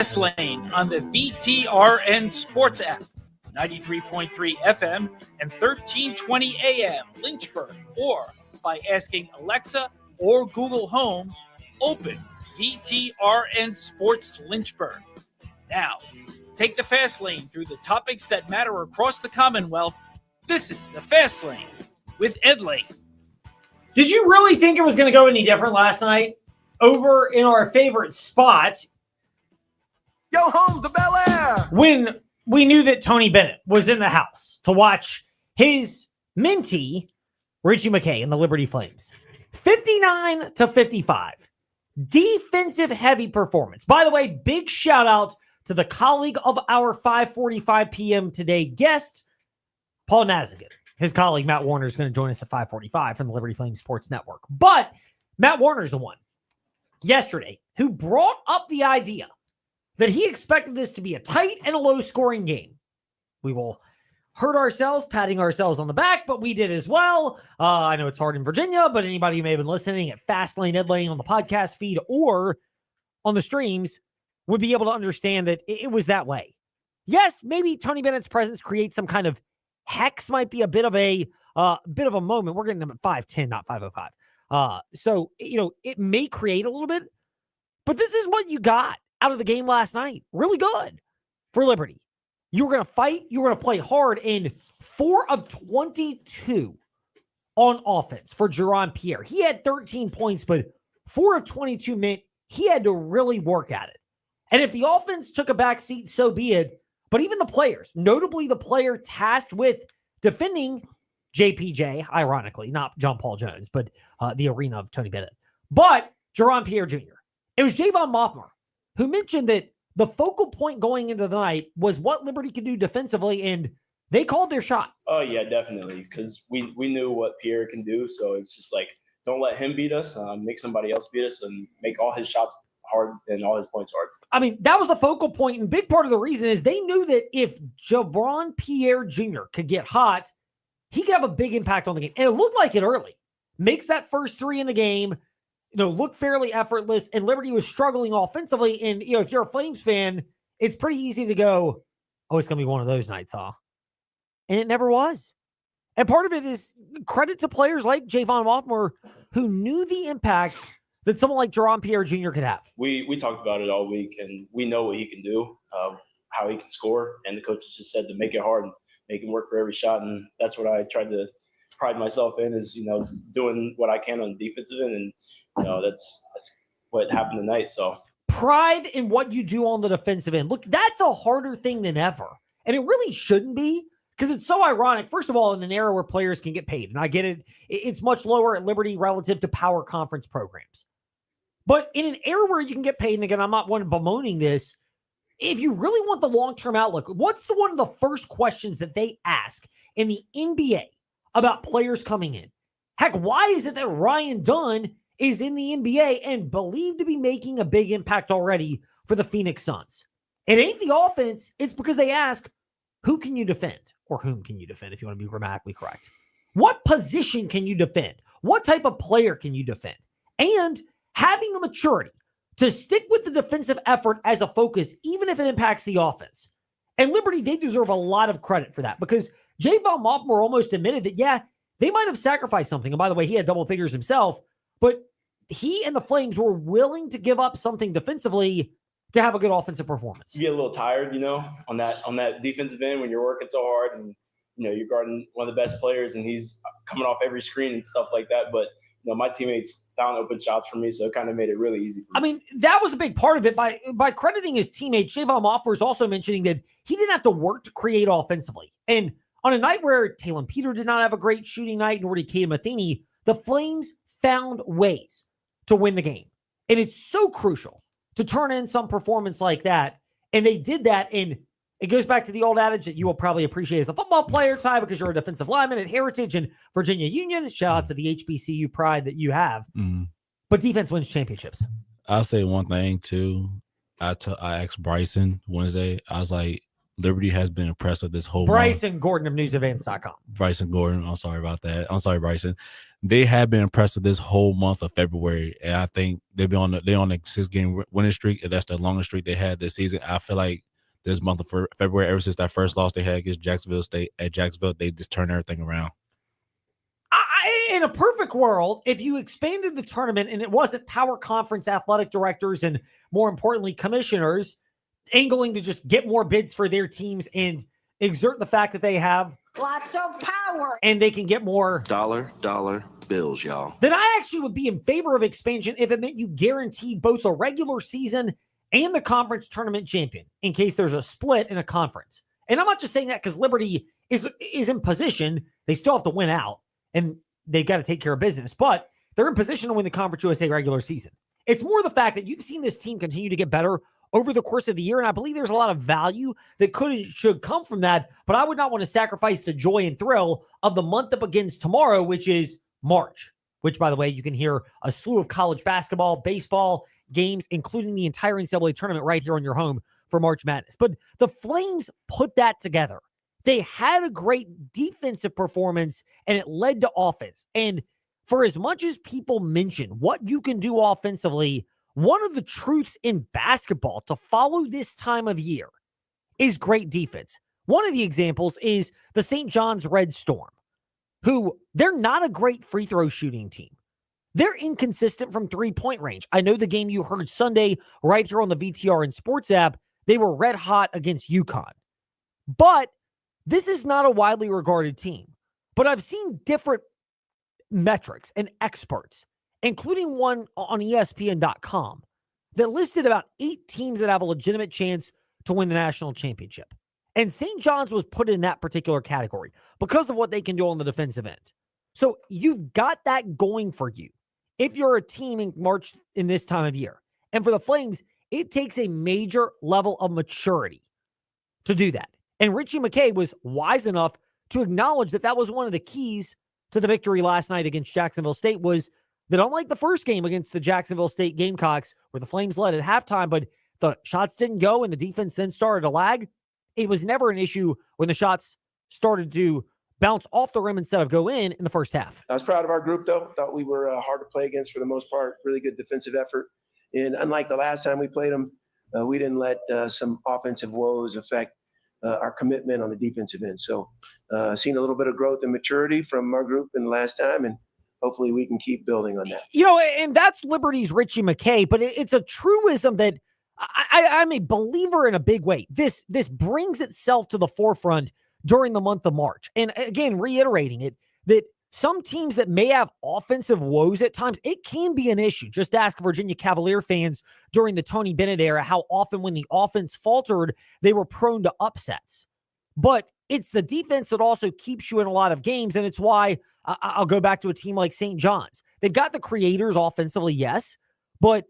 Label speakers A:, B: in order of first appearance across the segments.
A: Fast Lane on the VTRN Sports app, 93.3 FM and 1320 AM Lynchburg, or by asking Alexa or Google Home, open VTRN Sports Lynchburg. Now, take the Fast Lane through the topics that matter across the Commonwealth. This is the Fast Lane with Ed Lane.
B: Did you really think it was going to go any different last night? Over in our favorite spot,
C: Yo, home, the Bel Air!
B: When we knew that Tony Bennett was in the house to watch his mentee, Richie McKay, and the Liberty Flames. 59-55. Defensive heavy performance. By the way, big shout out to the colleague of our 5:45 p.m. today guest, Paul Nazigan. His colleague, Matt Warner, is going to join us at 5:45 from the Liberty Flames Sports Network. But Matt Warner is the one yesterday who brought up the idea that he expected this to be a tight and a low-scoring game. We will hurt ourselves, patting ourselves on the back, but we did as well. I know it's hard in Virginia, but anybody who may have been listening at Fastlane, Ed Lane on the podcast feed or on the streams would be able to understand that it was that way. Yes, maybe Tony Bennett's presence creates some kind of hex, might be a bit of a moment. We're getting them at 5:10, not 5:05. So, it may create a little bit, but this is what you got out of the game last night. Really good for Liberty. You were going to fight. You were going to play hard. And 4 of 22 on offense for Jaron Pierre. He had 13 points, but 4 of 22 meant he had to really work at it. And if the offense took a back seat, so be it. But even the players, notably the player tasked with defending JPJ, ironically, not John Paul Jones, but the arena of Tony Bennett. But Jaron Pierre Jr. It was Javon Moffmer who mentioned that the focal point going into the night was what Liberty could do defensively, and they called their shot.
D: Oh, yeah, definitely, because we knew what Pierre can do, so it's just like, don't let him beat us, make somebody else beat us, and make all his shots hard and all his points hard.
B: I mean, that was the focal point, and big part of the reason is they knew that if Jaron Pierre Jr. could get hot, he could have a big impact on the game, and it looked like it early. Makes that first 3 in the game, look fairly effortless, and Liberty was struggling offensively. And, if you're a Flames fan, it's pretty easy to go, oh, it's going to be one of those nights, huh? And it never was. And part of it is credit to players like Javon Moffmer who knew the impact that someone like Jaron Pierre Jr. could have.
D: We talked about it all week, and we know what he can do, how he can score. And the coaches just said to make it hard and make him work for every shot. And that's what I tried to pride myself in is, doing what I can on the defensive end. And, that's what happened tonight. So
B: pride in what you do on the defensive end. Look, that's a harder thing than ever. And it really shouldn't be because it's so ironic. First of all, in an era where players can get paid, and I get it, it's much lower at Liberty relative to power conference programs. But in an era where you can get paid, and again, I'm not one bemoaning this, if you really want the long-term outlook, what's one of the first questions that they ask in the NBA about players coming in? Heck, why is it that Ryan Dunn is in the NBA and believed to be making a big impact already for the Phoenix Suns? It ain't the offense. It's because they ask, who can you defend? Or whom can you defend, if you want to be grammatically correct? What position can you defend? What type of player can you defend? And having the maturity to stick with the defensive effort as a focus, even if it impacts the offense. And Liberty, they deserve a lot of credit for that because Javon Moffmer almost admitted that, yeah, they might have sacrificed something. And by the way, he had double figures himself, but he and the Flames were willing to give up something defensively to have a good offensive performance.
D: You get a little tired, on that defensive end when you're working so hard and, you're guarding one of the best players and he's coming off every screen and stuff like that. But, my teammates found open shots for me, so it kind of made it really easy for me.
B: I mean, that was a big part of it. By crediting his teammates, Javon Moffmer is also mentioning that he didn't have to work to create offensively. And on a night where Talon Peter did not have a great shooting night, nor did Keita Matheny, the Flames found ways to win the game. And it's so crucial to turn in some performance like that. And they did that. And it goes back to the old adage that you will probably appreciate as a football player, Ty, because you're a defensive lineman at Heritage and Virginia Union. Shout out to the HBCU pride that you have. Mm-hmm. But defense wins championships.
E: I'll say one thing, too. I asked Bryson Wednesday, I was like, Liberty has been impressive this whole month.
B: Bryson Gordon of newsevents.com.
E: Bryson Gordon. I'm sorry about that. I'm sorry, Bryson. They have been impressive this whole month of February, and I think they're on a 6-game winning streak. And that's the longest streak they had this season. I feel like this month of February, ever since that first loss they had against Jacksonville State at Jacksonville, they just turned everything around.
B: In a perfect world, if you expanded the tournament and it wasn't power conference athletic directors and, more importantly, commissioners angling to just get more bids for their teams and exert the fact that they have
F: lots of power
B: and they can get more
G: dollar bills, y'all,
B: then I actually would be in favor of expansion if it meant you guaranteed both the regular season and the conference tournament champion in case there's a split in a conference. And I'm not just saying that because Liberty is in position. They still have to win out, and they've got to take care of business, but they're in position to win the Conference USA regular season. It's more the fact that you've seen this team continue to get better over the course of the year, and I believe there's a lot of value that could and should come from that, but I would not want to sacrifice the joy and thrill of the month that begins tomorrow, which is March, which, by the way, you can hear a slew of college basketball, baseball games, including the entire NCAA tournament right here on your home for March Madness. But the Flames put that together. They had a great defensive performance, and it led to offense. And for as much as people mention what you can do offensively, one of the truths in basketball to follow this time of year is great defense. One of the examples is the St. John's Red Storm, who they're not a great free throw shooting team. They're inconsistent from three-point range. I know the game you heard Sunday right here on the VTR and Sports app, they were red hot against UConn. But this is not a widely regarded team. But I've seen different metrics and experts, including one on ESPN.com, that listed about 8 teams that have a legitimate chance to win the national championship. And St. John's was put in that particular category because of what they can do on the defensive end. So you've got that going for you if you're a team in March in this time of year. And for the Flames, it takes a major level of maturity to do that. And Richie McKay was wise enough to acknowledge that that was one of the keys to the victory last night against Jacksonville State, was that unlike the first game against the Jacksonville State Gamecocks, where the Flames led at halftime, but the shots didn't go and the defense then started to lag, it was never an issue when the shots started to bounce off the rim instead of go in the first half.
H: I was proud of our group, though. Thought we were hard to play against for the most part. Really good defensive effort. And unlike the last time we played them, we didn't let some offensive woes affect our commitment on the defensive end. So seen a little bit of growth and maturity from our group in the last time, and hopefully we can keep building on that.
B: You know, and that's Liberty's Richie McKay, but it's a truism that I'm a believer in a big way. This brings itself to the forefront during the month of March. And again, reiterating it, that some teams that may have offensive woes at times, it can be an issue. Just ask Virginia Cavalier fans during the Tony Bennett era how often when the offense faltered, they were prone to upsets. But it's the defense that also keeps you in a lot of games, and it's why I'll go back to a team like St. John's. They've got the creators offensively, yes, but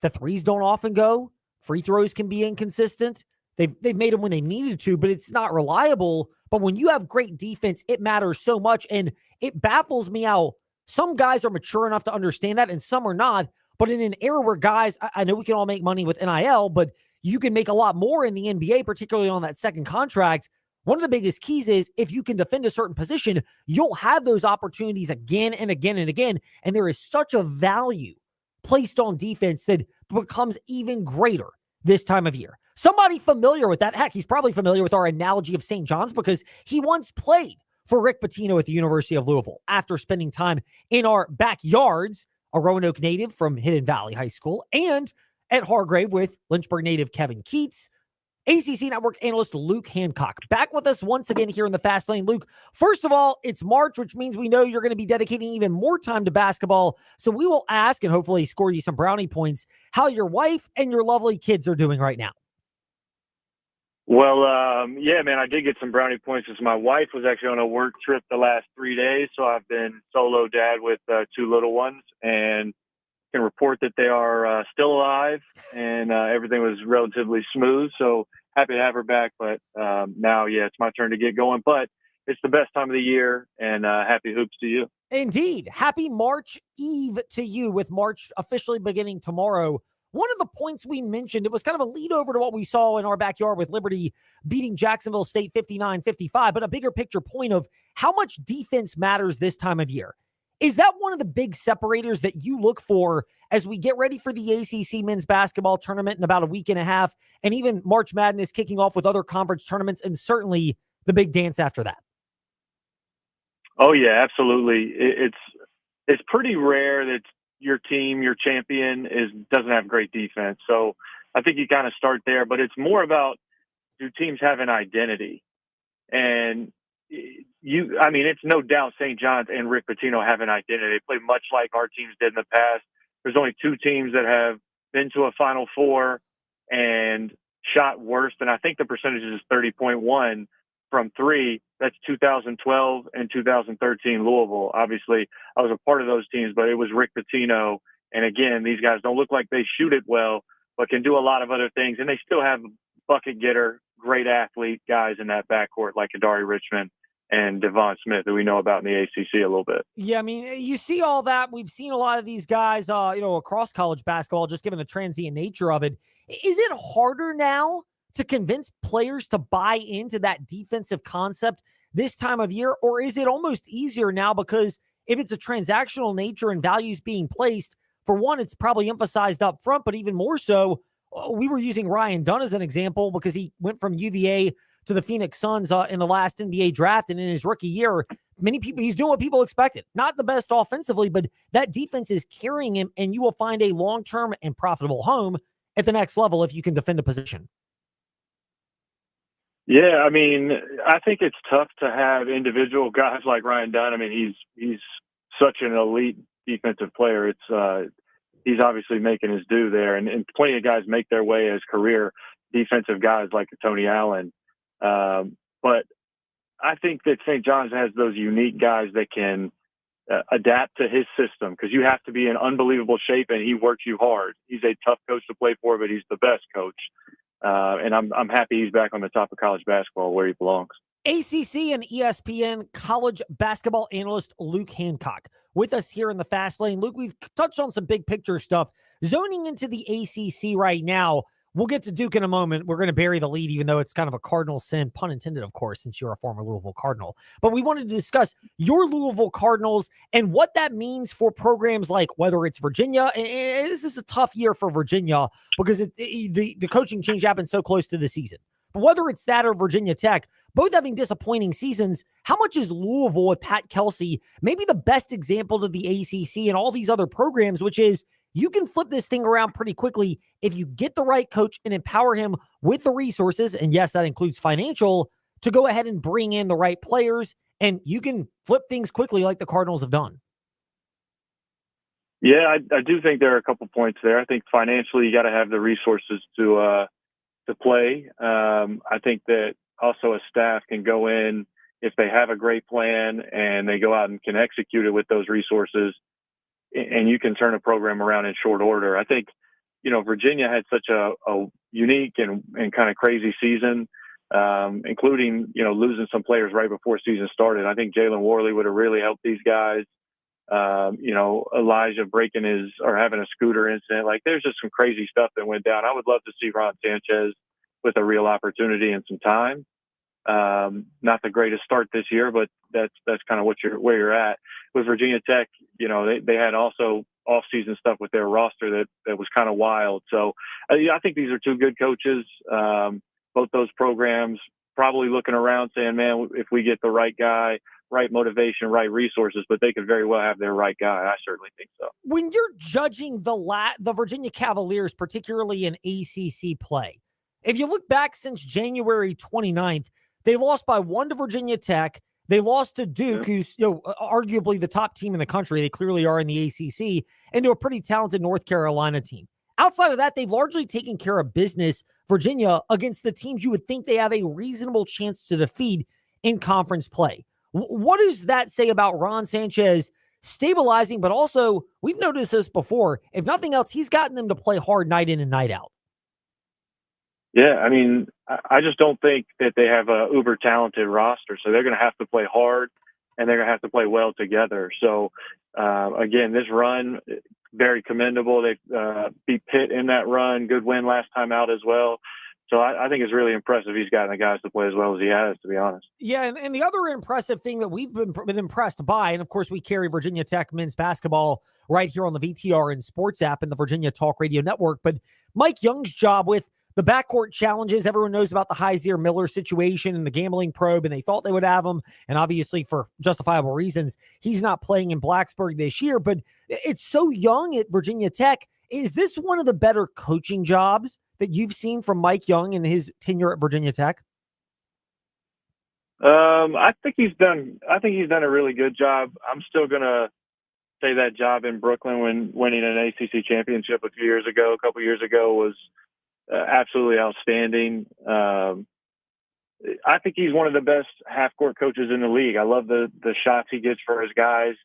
B: the threes don't often go. Free throws can be inconsistent. They've made them when they needed to, but it's not reliable. But when you have great defense, it matters so much. And it baffles me how some guys are mature enough to understand that and some are not. But in an era where guys, I know we can all make money with NIL, but you can make a lot more in the NBA, particularly on that second contract. One of the biggest keys is if you can defend a certain position, you'll have those opportunities again and again and again. And there is such a value placed on defense that becomes even greater this time of year. Somebody familiar with that, heck, he's probably familiar with our analogy of St. John's because he once played for Rick Pitino at the University of Louisville after spending time in our backyards, a Roanoke native from Hidden Valley High School, and at Hargrave with Lynchburg native Kevin Keats. ACC Network analyst Luke Hancock back with us once again here in the Fast Lane. Luke, first of all, it's March, which means we know you're going to be dedicating even more time to basketball. So we will ask and hopefully score you some brownie points how your wife and your lovely kids are doing right now.
I: Well, yeah, man, I did get some brownie points because my wife was actually on a work trip the last 3 days. So I've been solo dad with 2 little ones and can report that they are still alive and everything was relatively smooth. So happy to have her back. But now, yeah, it's my turn to get going. But it's the best time of the year, and happy hoops to you.
B: Indeed. Happy March Eve to you, with March officially beginning tomorrow. one of the points we mentioned, it was kind of a lead over to what we saw in our backyard with Liberty beating Jacksonville State 59-55, but a bigger picture point of how much defense matters this time of year. Is that one of the big separators that you look for as we get ready for the ACC men's basketball tournament in about a week and a half, and even March Madness kicking off with other conference tournaments, and certainly the big dance after that?
I: Oh yeah, absolutely. It's pretty rare that your team, your champion, doesn't have great defense. So I think you kind of start there, but it's more about, do teams have an identity? And it's no doubt St. John's and Rick Pitino have an identity. They play much like our teams did in the past. There's only two teams that have been to a Final Four and shot worse than, I think the percentage is 30.1 from three. That's 2012 and 2013 Louisville. Obviously, I was a part of those teams, but it was Rick Pitino. And again, these guys don't look like they shoot it well, but can do a lot of other things. And they still have bucket getter, great athlete guys in that backcourt like Adari Richmond and Devon Smith, that we know about in the ACC a little bit.
B: Yeah, I mean, you see all that. We've seen a lot of these guys, across college basketball, just given the transient nature of it. Is it harder now to convince players to buy into that defensive concept this time of year? Or is it almost easier now because if it's a transactional nature and values being placed, for one, it's probably emphasized up front, but even more so, we were using Ryan Dunn as an example because he went from UVA to the Phoenix Suns in the last NBA draft. And in his rookie year, he's doing what people expected. Not the best offensively, but that defense is carrying him, and you will find a long-term and profitable home at the next level if you can defend a position.
I: Yeah, I mean, I think it's tough to have individual guys like Ryan Dunn. I mean, he's such an elite defensive player. He's obviously making his due there, and plenty of guys make their way as career defensive guys like Tony Allen. But I think that St. John's has those unique guys that can adapt to his system, because you have to be in unbelievable shape, and he works you hard. He's a tough coach to play for, but he's the best coach. And I'm happy he's back on the top of college basketball where he belongs.
B: ACC and ESPN college basketball analyst Luke Hancock with us here in the Fast Lane. Luke, we've touched on some big picture stuff. Zoning into the ACC right now, we'll get to Duke in a moment. We're going to bury the lead, even though it's kind of a Cardinal sin, pun intended, of course, since you're a former Louisville Cardinal. But we wanted to discuss your Louisville Cardinals and what that means for programs like whether it's Virginia. And this is a tough year for Virginia because the coaching change happened so close to the season. But whether it's that or Virginia Tech, both having disappointing seasons, how much is Louisville with Pat Kelsey maybe the best example to the ACC and all these other programs, which is you can flip this thing around pretty quickly if you get the right coach and empower him with the resources, and yes, that includes financial, to go ahead and bring in the right players, and you can flip things quickly like the Cardinals have done.
I: Yeah, I do think there are a couple points there. I think financially you got to have the resources to play. I think that also a staff can go in if they have a great plan and they go out and can execute it with those resources, and you can turn a program around in short order. I think, Virginia had such a unique and kind of crazy season, including, losing some players right before season started. I think Jalen Worley would have really helped these guys. Elijah having a scooter incident. Like, there's just some crazy stuff that went down. I would love to see Ron Sanchez with a real opportunity and some time. Not the greatest start this year, but that's kind of where you're at. With Virginia Tech, they had also off-season stuff with their roster that was kind of wild. So I think these are two good coaches. Both those programs probably looking around saying, man, if we get the right guy, right motivation, right resources, but they could very well have their right guy. I certainly think so.
B: When you're judging the Virginia Cavaliers, particularly in ACC play, if you look back since January 29th, they lost by 1 to Virginia Tech. They lost to Duke, who's arguably the top team in the country. They clearly are in the ACC, and to a pretty talented North Carolina team. Outside of that, they've largely taken care of business, Virginia, against the teams you would think they have a reasonable chance to defeat in conference play. What does that say about Ron Sanchez stabilizing? But also, we've noticed this before. If nothing else, he's gotten them to play hard night in and night out.
I: Yeah, I mean, I just don't think that they have a uber talented roster, so they're going to have to play hard and they're going to have to play well together. So, again, this run very commendable. They beat Pitt in that run. Good win last time out as well. So I think it's really impressive he's gotten the guys to play as well as he has, to be honest.
B: Yeah, and the other impressive thing that we've been impressed by, and of course we carry Virginia Tech men's basketball right here on the VTR and Sports app and the Virginia Talk Radio Network, but Mike Young's job with the backcourt challenges. Everyone knows about the Heiser Miller situation and the gambling probe, and they thought they would have him. And obviously, for justifiable reasons, he's not playing in Blacksburg this year. But it's so young at Virginia Tech. Is this one of the better coaching jobs that you've seen from Mike Young in his tenure at Virginia Tech?
I: I think he's done a really good job. I'm still gonna say that job in Brooklyn when winning an ACC championship a couple years ago was absolutely outstanding. I think he's one of the best half-court coaches in the league. I love the shots he gets for his guys.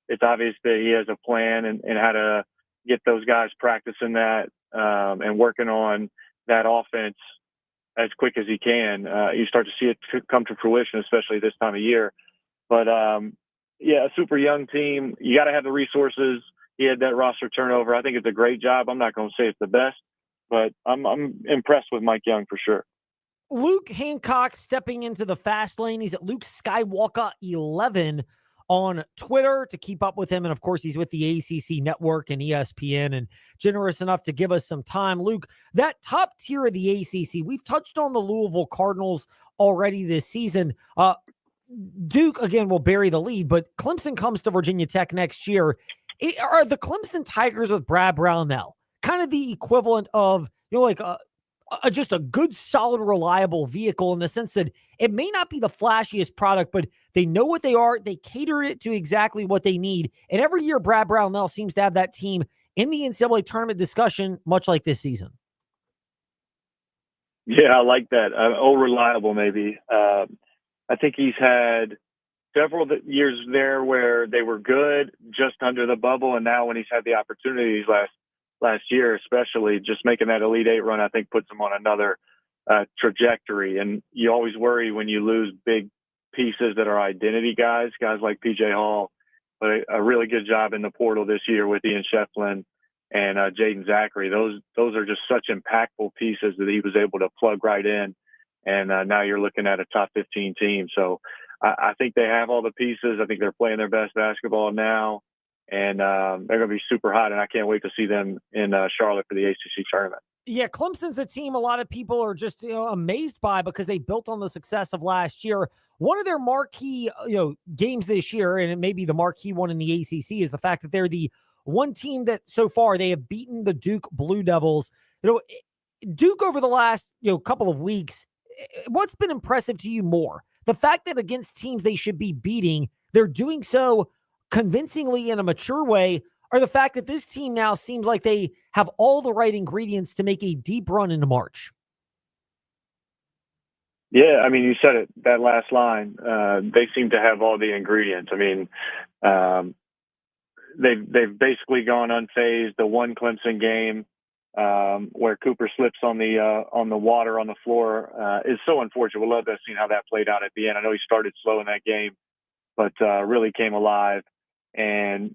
I: It's obvious that he has a plan and how to get those guys practicing that and working on that offense as quick as he can. You start to see it come to fruition, especially this time of year. But, yeah, a super young team. You got to have the resources. He had that roster turnover. I think it's a great job. I'm not going to say it's the best, but I'm impressed with Mike Young for sure.
B: Luke Hancock stepping into the fast lane. He's at Luke Skywalker 11 on Twitter to keep up with him. And of course, he's with the ACC Network and ESPN and generous enough to give us some time. Luke, that top tier of the ACC, we've touched on the Louisville Cardinals already this season. Duke, again, will bury the lead, but Clemson comes to Virginia Tech next year. Are the Clemson Tigers with Brad Brownell kind of the equivalent of, like just a good, solid, reliable vehicle in the sense that it may not be the flashiest product, but they know what they are. They cater it to exactly what they need. And every year, Brad Brownell seems to have that team in the NCAA tournament discussion, much like this season.
I: Yeah, I like that. Reliable, maybe. I think he's had several years there where they were good, just under the bubble, and now when he's had the opportunities last year, especially just making that Elite Eight run, I think puts him on another trajectory. And you always worry when you lose big pieces that are identity guys like PJ Hall, but a really good job in the portal this year with Ian Shefflin and Jaden Zachary. Those are just such impactful pieces that he was able to plug right in. And now you're looking at a top 15 team. So I think they have all the pieces. I think they're playing their best basketball now. And they're going to be super hot, and I can't wait to see them in Charlotte for the ACC tournament.
B: Yeah, Clemson's a team a lot of people are just amazed by because they built on the success of last year. One of their marquee games this year, and it may be the marquee one in the ACC, is the fact that they're the one team that so far they have beaten the Duke Blue Devils. Duke over the last couple of weeks, what's been impressive to you more? The fact that against teams they should be beating, they're doing so convincingly in a mature way, or the fact that this team now seems like they have all the right ingredients to make a deep run into March?
I: Yeah, I mean, you said it, that last line. They seem to have all the ingredients. I mean, they've basically gone unfazed. The one Clemson game where Cooper slips on the water on the floor is so unfortunate. We'll love to have seen how that played out at the end. I know he started slow in that game, but really came alive. And,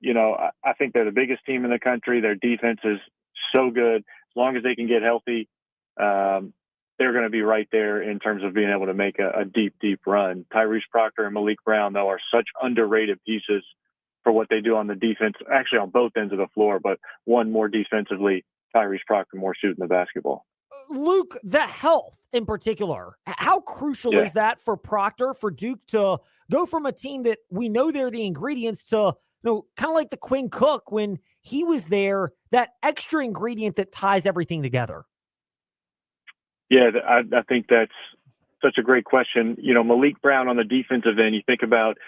I: I think they're the biggest team in the country. Their defense is so good. As long as they can get healthy, they're going to be right there in terms of being able to make a deep, deep run. Tyrese Proctor and Malik Brown, though, are such underrated pieces for what they do on the defense, actually on both ends of the floor, but one more defensively, Tyrese Proctor more shooting the basketball.
B: Luke, the health in particular, how crucial is that for Proctor, for Duke to go from a team that we know they're the ingredients to, kind of like the Quinn Cook when he was there, that extra ingredient that ties everything together?
I: Yeah, I think that's such a great question. Malik Brown on the defensive end, you think about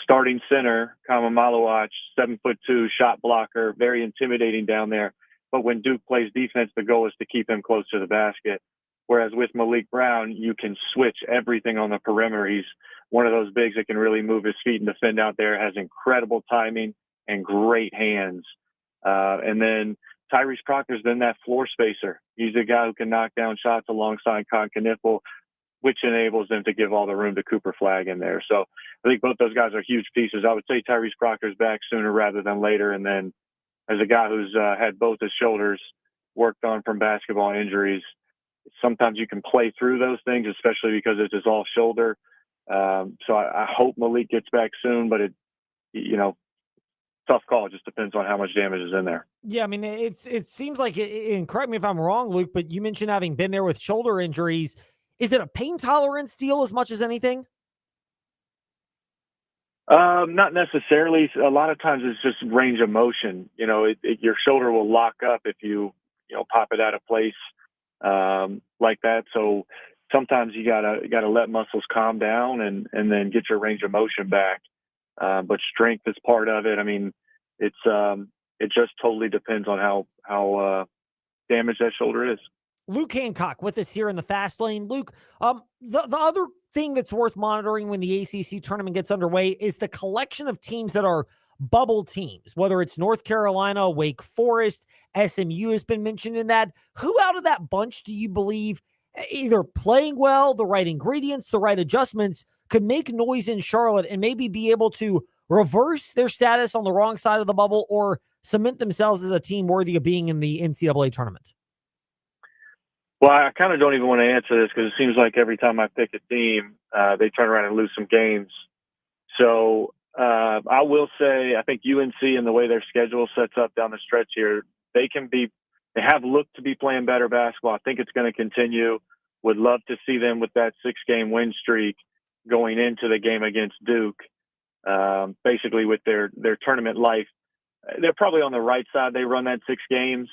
I: starting center, Kama Malawach, 7'2", shot blocker, very intimidating down there. But when Duke plays defense, the goal is to keep him close to the basket. Whereas with Malik Brown, you can switch everything on the perimeter. He's one of those bigs that can really move his feet and defend out there, has incredible timing and great hands. And then Tyrese Proctor's been that floor spacer. He's the guy who can knock down shots alongside Con Kniffel, which enables them to give all the room to Cooper Flagg in there. So I think both those guys are huge pieces. I would say Tyrese Proctor's back sooner rather than later. And then as a guy who's had both his shoulders worked on from basketball injuries, sometimes you can play through those things, especially because it's his off shoulder. So I hope Malik gets back soon, but tough call. It just depends on how much damage is in there.
B: Yeah, I mean, it seems like, and correct me if I'm wrong, Luke, but you mentioned having been there with shoulder injuries. Is it a pain tolerance deal as much as anything?
I: Not necessarily. A lot of times it's just range of motion. Your shoulder will lock up if you pop it out of place like that. So sometimes you gotta let muscles calm down and then get your range of motion back. But strength is part of it. I mean, it just totally depends on how damaged that shoulder is.
B: Luke Hancock with us here in the Fast Lane. Luke, the other thing that's worth monitoring when the ACC tournament gets underway is the collection of teams that are bubble teams, whether it's North Carolina, Wake Forest, SMU has been mentioned in that. Who out of that bunch do you believe either playing well, the right ingredients, the right adjustments could make noise in Charlotte and maybe be able to reverse their status on the wrong side of the bubble or cement themselves as a team worthy of being in the NCAA tournament?
I: Well, I kind of don't even want to answer this because it seems like every time I pick a team, they turn around and lose some games. So I will say I think UNC and the way their schedule sets up down the stretch here, they have looked to be playing better basketball. I think it's going to continue. Would love to see them with that 6-game win streak going into the game against Duke, basically with their tournament life. They're probably on the right side. They run that 6 games,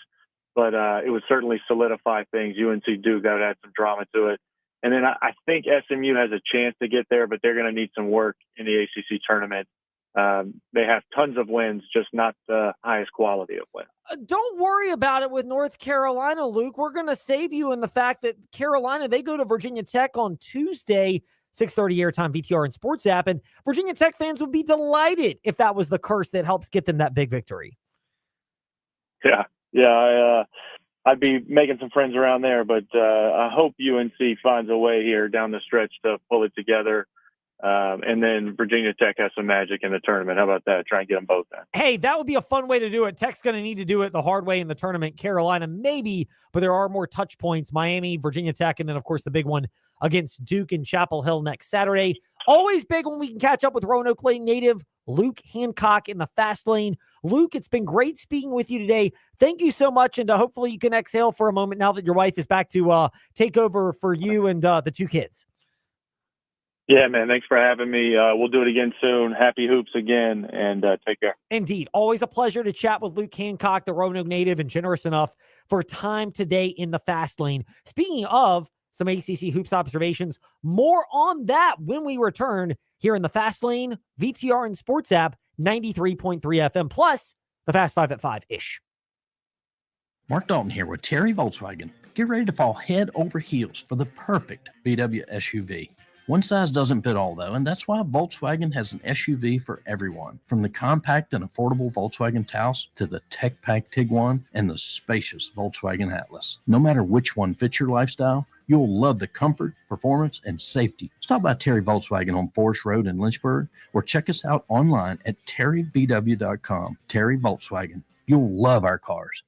I: but it would certainly solidify things. UNC Duke, that would add some drama to it. And then I think SMU has a chance to get there, but they're going to need some work in the ACC tournament. They have tons of wins, just not the highest quality of wins.
B: Don't worry about it with North Carolina, Luke. We're going to save you in the fact that Carolina, they go to Virginia Tech on Tuesday, 6:30 airtime, VTR and Sports app, and Virginia Tech fans would be delighted if that was the curse that helps get them that big victory.
I: Yeah. I'd be making some friends around there, but I hope UNC finds a way here down the stretch to pull it together. And then Virginia Tech has some magic in the tournament. How about that? Try and get them both in.
B: Hey, that would be a fun way to do it. Tech's going to need to do it the hard way in the tournament. Carolina, maybe, but there are more touch points. Miami, Virginia Tech, and then, of course, the big one against Duke in Chapel Hill next Saturday. Always big when we can catch up with Roanoke Lane native Luke Hancock in the Fast Lane. Luke, it's been great speaking with you today. Thank you so much, and hopefully you can exhale for a moment now that your wife is back to take over for you and the 2 kids.
I: Yeah, man. Thanks for having me. We'll do it again soon. Happy hoops again, and take care.
B: Indeed. Always a pleasure to chat with Luke Hancock, the Roanoke native, and generous enough for time today in the Fast Lane. Speaking of some ACC hoops observations, more on that when we return here in the Fast Lane, VTR and Sports app, 93.3 FM, plus the Fast 5 at 5-ish.
F: Mark Dalton here with Terry Volkswagen. Get ready to fall head over heels for the perfect VW SUV. One size doesn't fit all, though, and that's why Volkswagen has an SUV for everyone. From the compact and affordable Volkswagen Taos to the tech-packed Tiguan and the spacious Volkswagen Atlas. No matter which one fits your lifestyle, you'll love the comfort, performance, and safety. Stop by Terry Volkswagen on Forest Road in Lynchburg or check us out online at terryvw.com. Terry Volkswagen. You'll love our cars.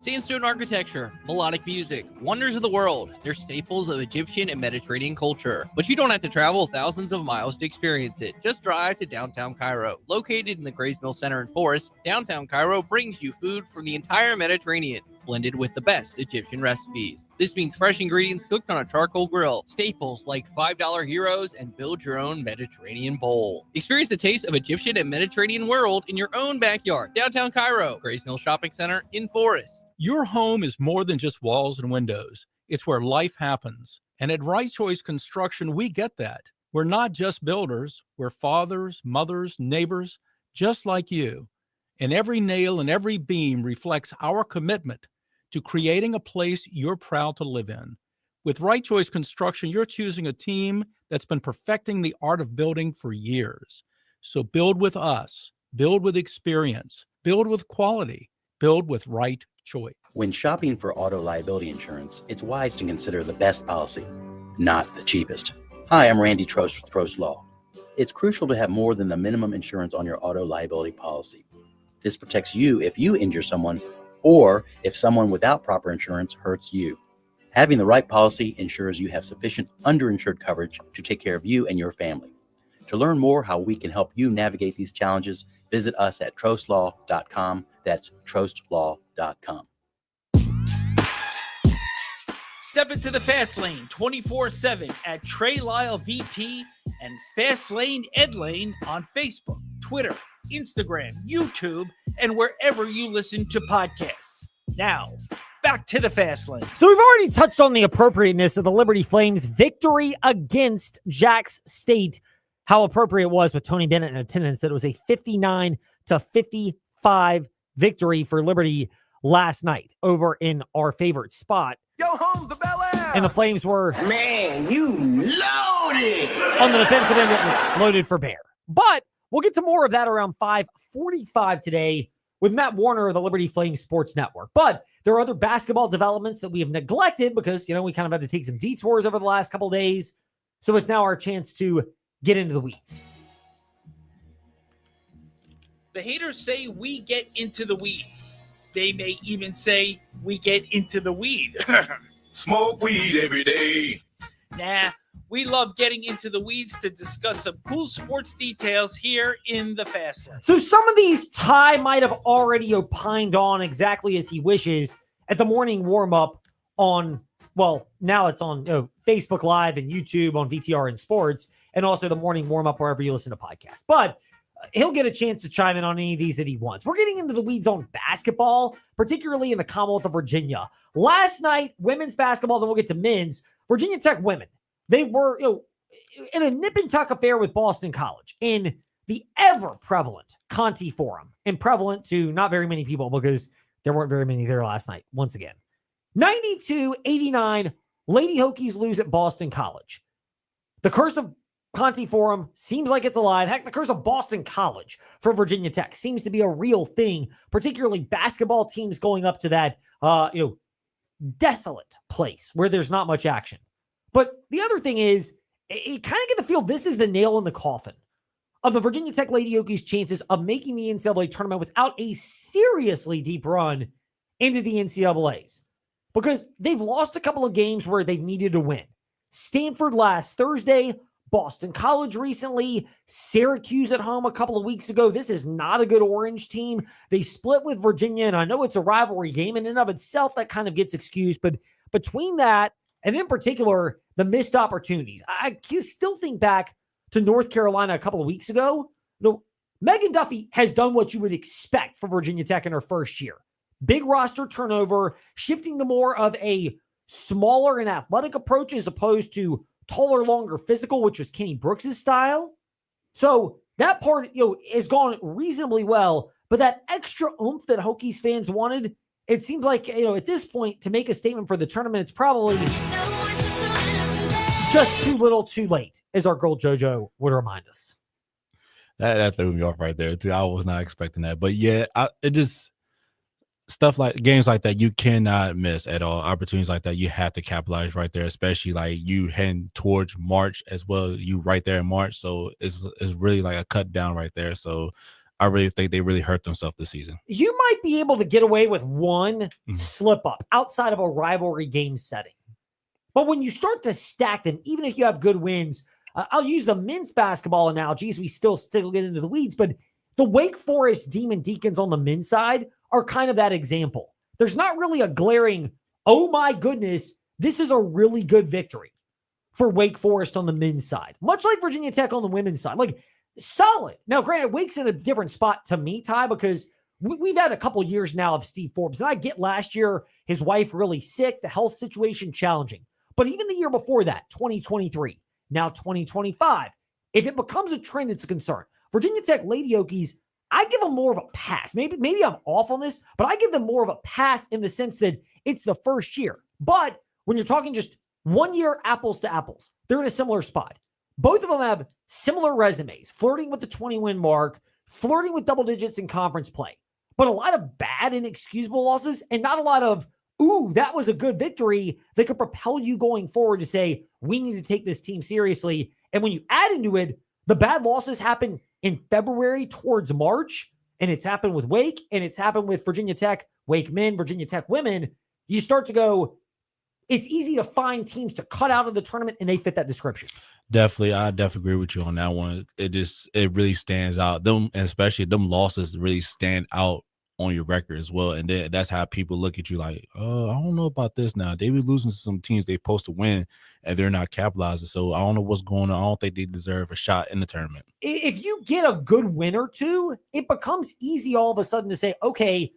J: Sandstone architecture, melodic music, wonders of the world. They're staples of Egyptian and Mediterranean culture. But you don't have to travel thousands of miles to experience it. Just drive to downtown Cairo. Located in the Grays Mill Center in Forest, downtown Cairo brings you food from the entire Mediterranean, blended with the best Egyptian recipes. This means fresh ingredients cooked on a charcoal grill, staples like $5 gyros, and build your own Mediterranean bowl. Experience the taste of Egyptian and Mediterranean world in your own backyard. Downtown Cairo, Grays Mill Shopping Center in Forest.
K: Your home is more than just walls and windows. It's where life happens. And at Right Choice Construction, we get that. We're not just builders. We're fathers, mothers, neighbors, just like you. And every nail and every beam reflects our commitment to creating a place you're proud to live in. With Right Choice Construction, you're choosing a team that's been perfecting the art of building for years. So build with us, build with experience, build with quality, build with Right Choice.
L: When shopping for auto liability insurance, it's wise to consider the best policy, not the cheapest. Hi, I'm Randy Trost with Trost Law. It's crucial to have more than the minimum insurance on your auto liability policy. This protects you if you injure someone or if someone without proper insurance hurts you. Having the right policy ensures you have sufficient underinsured coverage to take care of you and your family. To learn more how we can help you navigate these challenges, visit us at trostlaw.com. That's trostlaw.com.
A: Step into the fast lane 24/7 at Trey Lyle VT and Fastlane Ed Lane on Facebook, Twitter, Instagram, YouTube, and wherever you listen to podcasts. Now, back to the fast lane.
B: So we've already touched on the appropriateness of the Liberty Flames' victory against Jax State, how appropriate it was with Tony Bennett in attendance. That it was a 59-55 victory for Liberty last night over in our favorite spot.
C: Yo, home the Bel Air.
B: And the Flames were,
C: Man, you loaded.
B: on the defensive end at least, loaded for bear. But we'll get to more of that around 5:45 today with Matt Warner of the Liberty Flames Sports Network. But there are other basketball developments that we have neglected because, we kind of had to take some detours over the last couple of days. So it's now our chance to get into the weeds.
A: The haters say we get into the weeds. They may even say we get into the weed.
C: Smoke weed every day.
A: Nah, we love getting into the weeds to discuss some cool sports details here in the Fast Lane.
B: So some of these Ty might have already opined on exactly as he wishes at the morning warm-up on, well, now it's on Facebook Live and YouTube on VTR and Sports, and also the morning warm-up wherever you listen to podcasts. But he'll get a chance to chime in on any of these that he wants. We're getting into the weeds on basketball, particularly in the Commonwealth of Virginia. Last night, women's basketball, then we'll get to men's. Virginia Tech women, they were in a nip and tuck affair with Boston College in the ever-prevalent Conti Forum, and prevalent to not very many people because there weren't very many there last night, once again. 92-89, Lady Hokies lose at Boston College. The curse of Conti Forum seems like it's alive. Heck, the curse of Boston College for Virginia Tech seems to be a real thing, particularly basketball teams going up to that, desolate place where there's not much action. But the other thing is, you kind of get the feel this is the nail in the coffin of the Virginia Tech Lady Hokies' chances of making the NCAA tournament without a seriously deep run into the NCAAs. Because they've lost a couple of games where they've needed to win. Stanford last Thursday, Boston College recently, Syracuse at home a couple of weeks ago. This is not a good Orange team. They split with Virginia, and I know it's a rivalry game, and in and of itself, that kind of gets excused. But between that, and in particular, the missed opportunities, I still think back to North Carolina a couple of weeks ago. Megan Duffy has done what you would expect for Virginia Tech in her first year. Big roster turnover, shifting to more of a smaller and athletic approach as opposed to taller, longer, physical, which was Kenny Brooks' style. So that part, has gone reasonably well, but that extra oomph that Hokies fans wanted, it seems like, at this point, to make a statement for the tournament, it's probably just too little too late, as our girl JoJo would remind us.
E: That threw me off right there, too. I was not expecting that. But yeah, stuff like games like that you cannot miss at all. Opportunities like that you have to capitalize right there, especially like you heading towards March as well. You right there in March, so it's really like a cut down right there. So I really think they really hurt themselves this season.
B: You might be able to get away with one slip up outside of a rivalry game setting, but when you start to stack them, even if you have good wins, I'll use the men's basketball analogy as we still get into the weeds, but the Wake Forest Demon Deacons on the men's side are kind of that example. There's not really a glaring, oh my goodness, this is a really good victory for Wake Forest on the men's side. Much like Virginia Tech on the women's side. Like, solid. Now, granted, Wake's in a different spot to me, Ty, because we've had a couple years now of Steve Forbes. And I get last year, his wife really sick, the health situation challenging. But even the year before that, 2023, now 2025, if it becomes a trend, it's a concern. Virginia Tech Lady Hokies, I give them more of a pass. Maybe I'm off on this, but I give them more of a pass in the sense that it's the first year. But when you're talking just 1 year apples to apples, they're in a similar spot. Both of them have similar resumes, flirting with the 20-win mark, flirting with double digits in conference play. But a lot of bad, inexcusable losses and not a lot of, ooh, that was a good victory that could propel you going forward to say, we need to take this team seriously. And when you add into it, the bad losses happen in February towards March, and it's happened with Wake, and it's happened with Virginia Tech, Wake men, Virginia Tech women, you start to go, it's easy to find teams to cut out of the tournament, and they fit that description.
E: Definitely, I definitely agree with you on that one. It really stands out. Them, and especially them losses really stand out on your record as well. And then that's how people look at you like, oh, I don't know about this now. They be losing to some teams they supposed to win and they're not capitalizing. So I don't know what's going on. I don't think they deserve a shot in the tournament.
B: If you get a good win or two, it becomes easy all of a sudden to say, okay,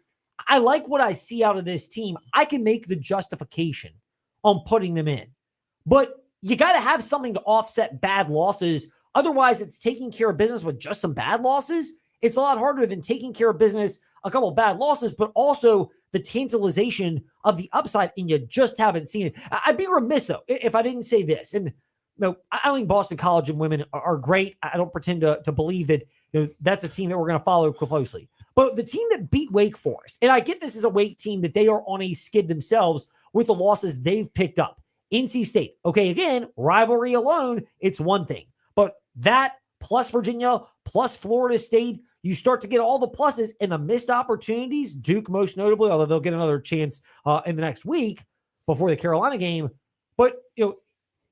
B: I like what I see out of this team. I can make the justification on putting them in. But you got to have something to offset bad losses. Otherwise, it's taking care of business with just some bad losses. It's a lot harder than taking care of business, a couple of bad losses, but also the tantalization of the upside, and you just haven't seen it. I'd be remiss, though, if I didn't say this. And no, I don't think Boston College and women are great. I don't pretend to believe that that's a team that we're going to follow closely. But the team that beat Wake Forest, and I get this is a Wake team that they are on a skid themselves with the losses they've picked up. NC State, okay, again, rivalry alone, it's one thing. But that plus Virginia, plus Florida State, you start to get all the pluses and the missed opportunities, Duke most notably, although they'll get another chance in the next week before the Carolina game. But,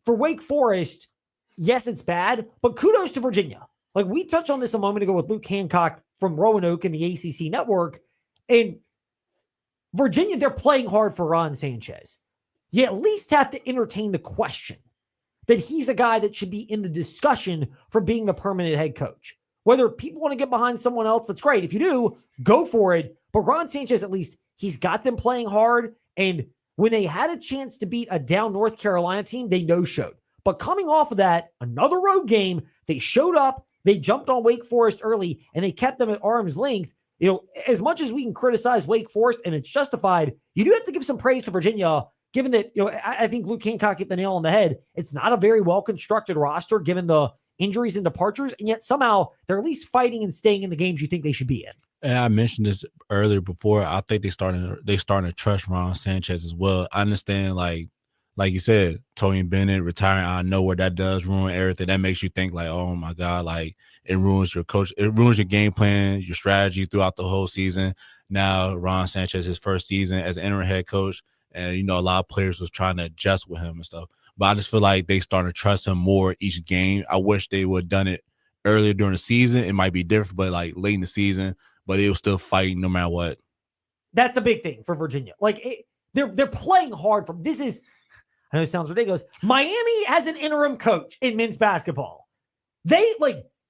B: for Wake Forest, yes, it's bad, but kudos to Virginia. Like we touched on this a moment ago with Luke Hancock from Roanoke and the ACC Network. And Virginia, they're playing hard for Ron Sanchez. You at least have to entertain the question that he's a guy that should be in the discussion for being the permanent head coach. Whether people want to get behind someone else, that's great. If you do, go for it. But Ron Sanchez, at least, he's got them playing hard. And when they had a chance to beat a down North Carolina team, they no-showed. But coming off of that, another road game, they showed up, they jumped on Wake Forest early, and they kept them at arm's length. As much as we can criticize Wake Forest, and it's justified, you do have to give some praise to Virginia, given that, I think Luke Hancock hit the nail on the head. It's not a very well-constructed roster, given the injuries and departures, and yet somehow they're at least fighting and staying in the games you think they should be in.
E: And I mentioned this earlier before. I think they starting to trust Ron Sanchez as well. I understand, like you said, Tony Bennett retiring out of nowhere, that does ruin everything. That makes you think like, oh my God, like it ruins your coach, it ruins your game plan, your strategy throughout the whole season. Now Ron Sanchez, his first season as an interim head coach, and a lot of players was trying to adjust with him and stuff. But I just feel like they starting to trust him more each game. I wish they would have done it earlier during the season. It might be different, but like late in the season, but they were still fighting no matter what.
B: That's a big thing for Virginia. Like they're playing hard. I know it sounds ridiculous. Miami has an interim coach in men's basketball. They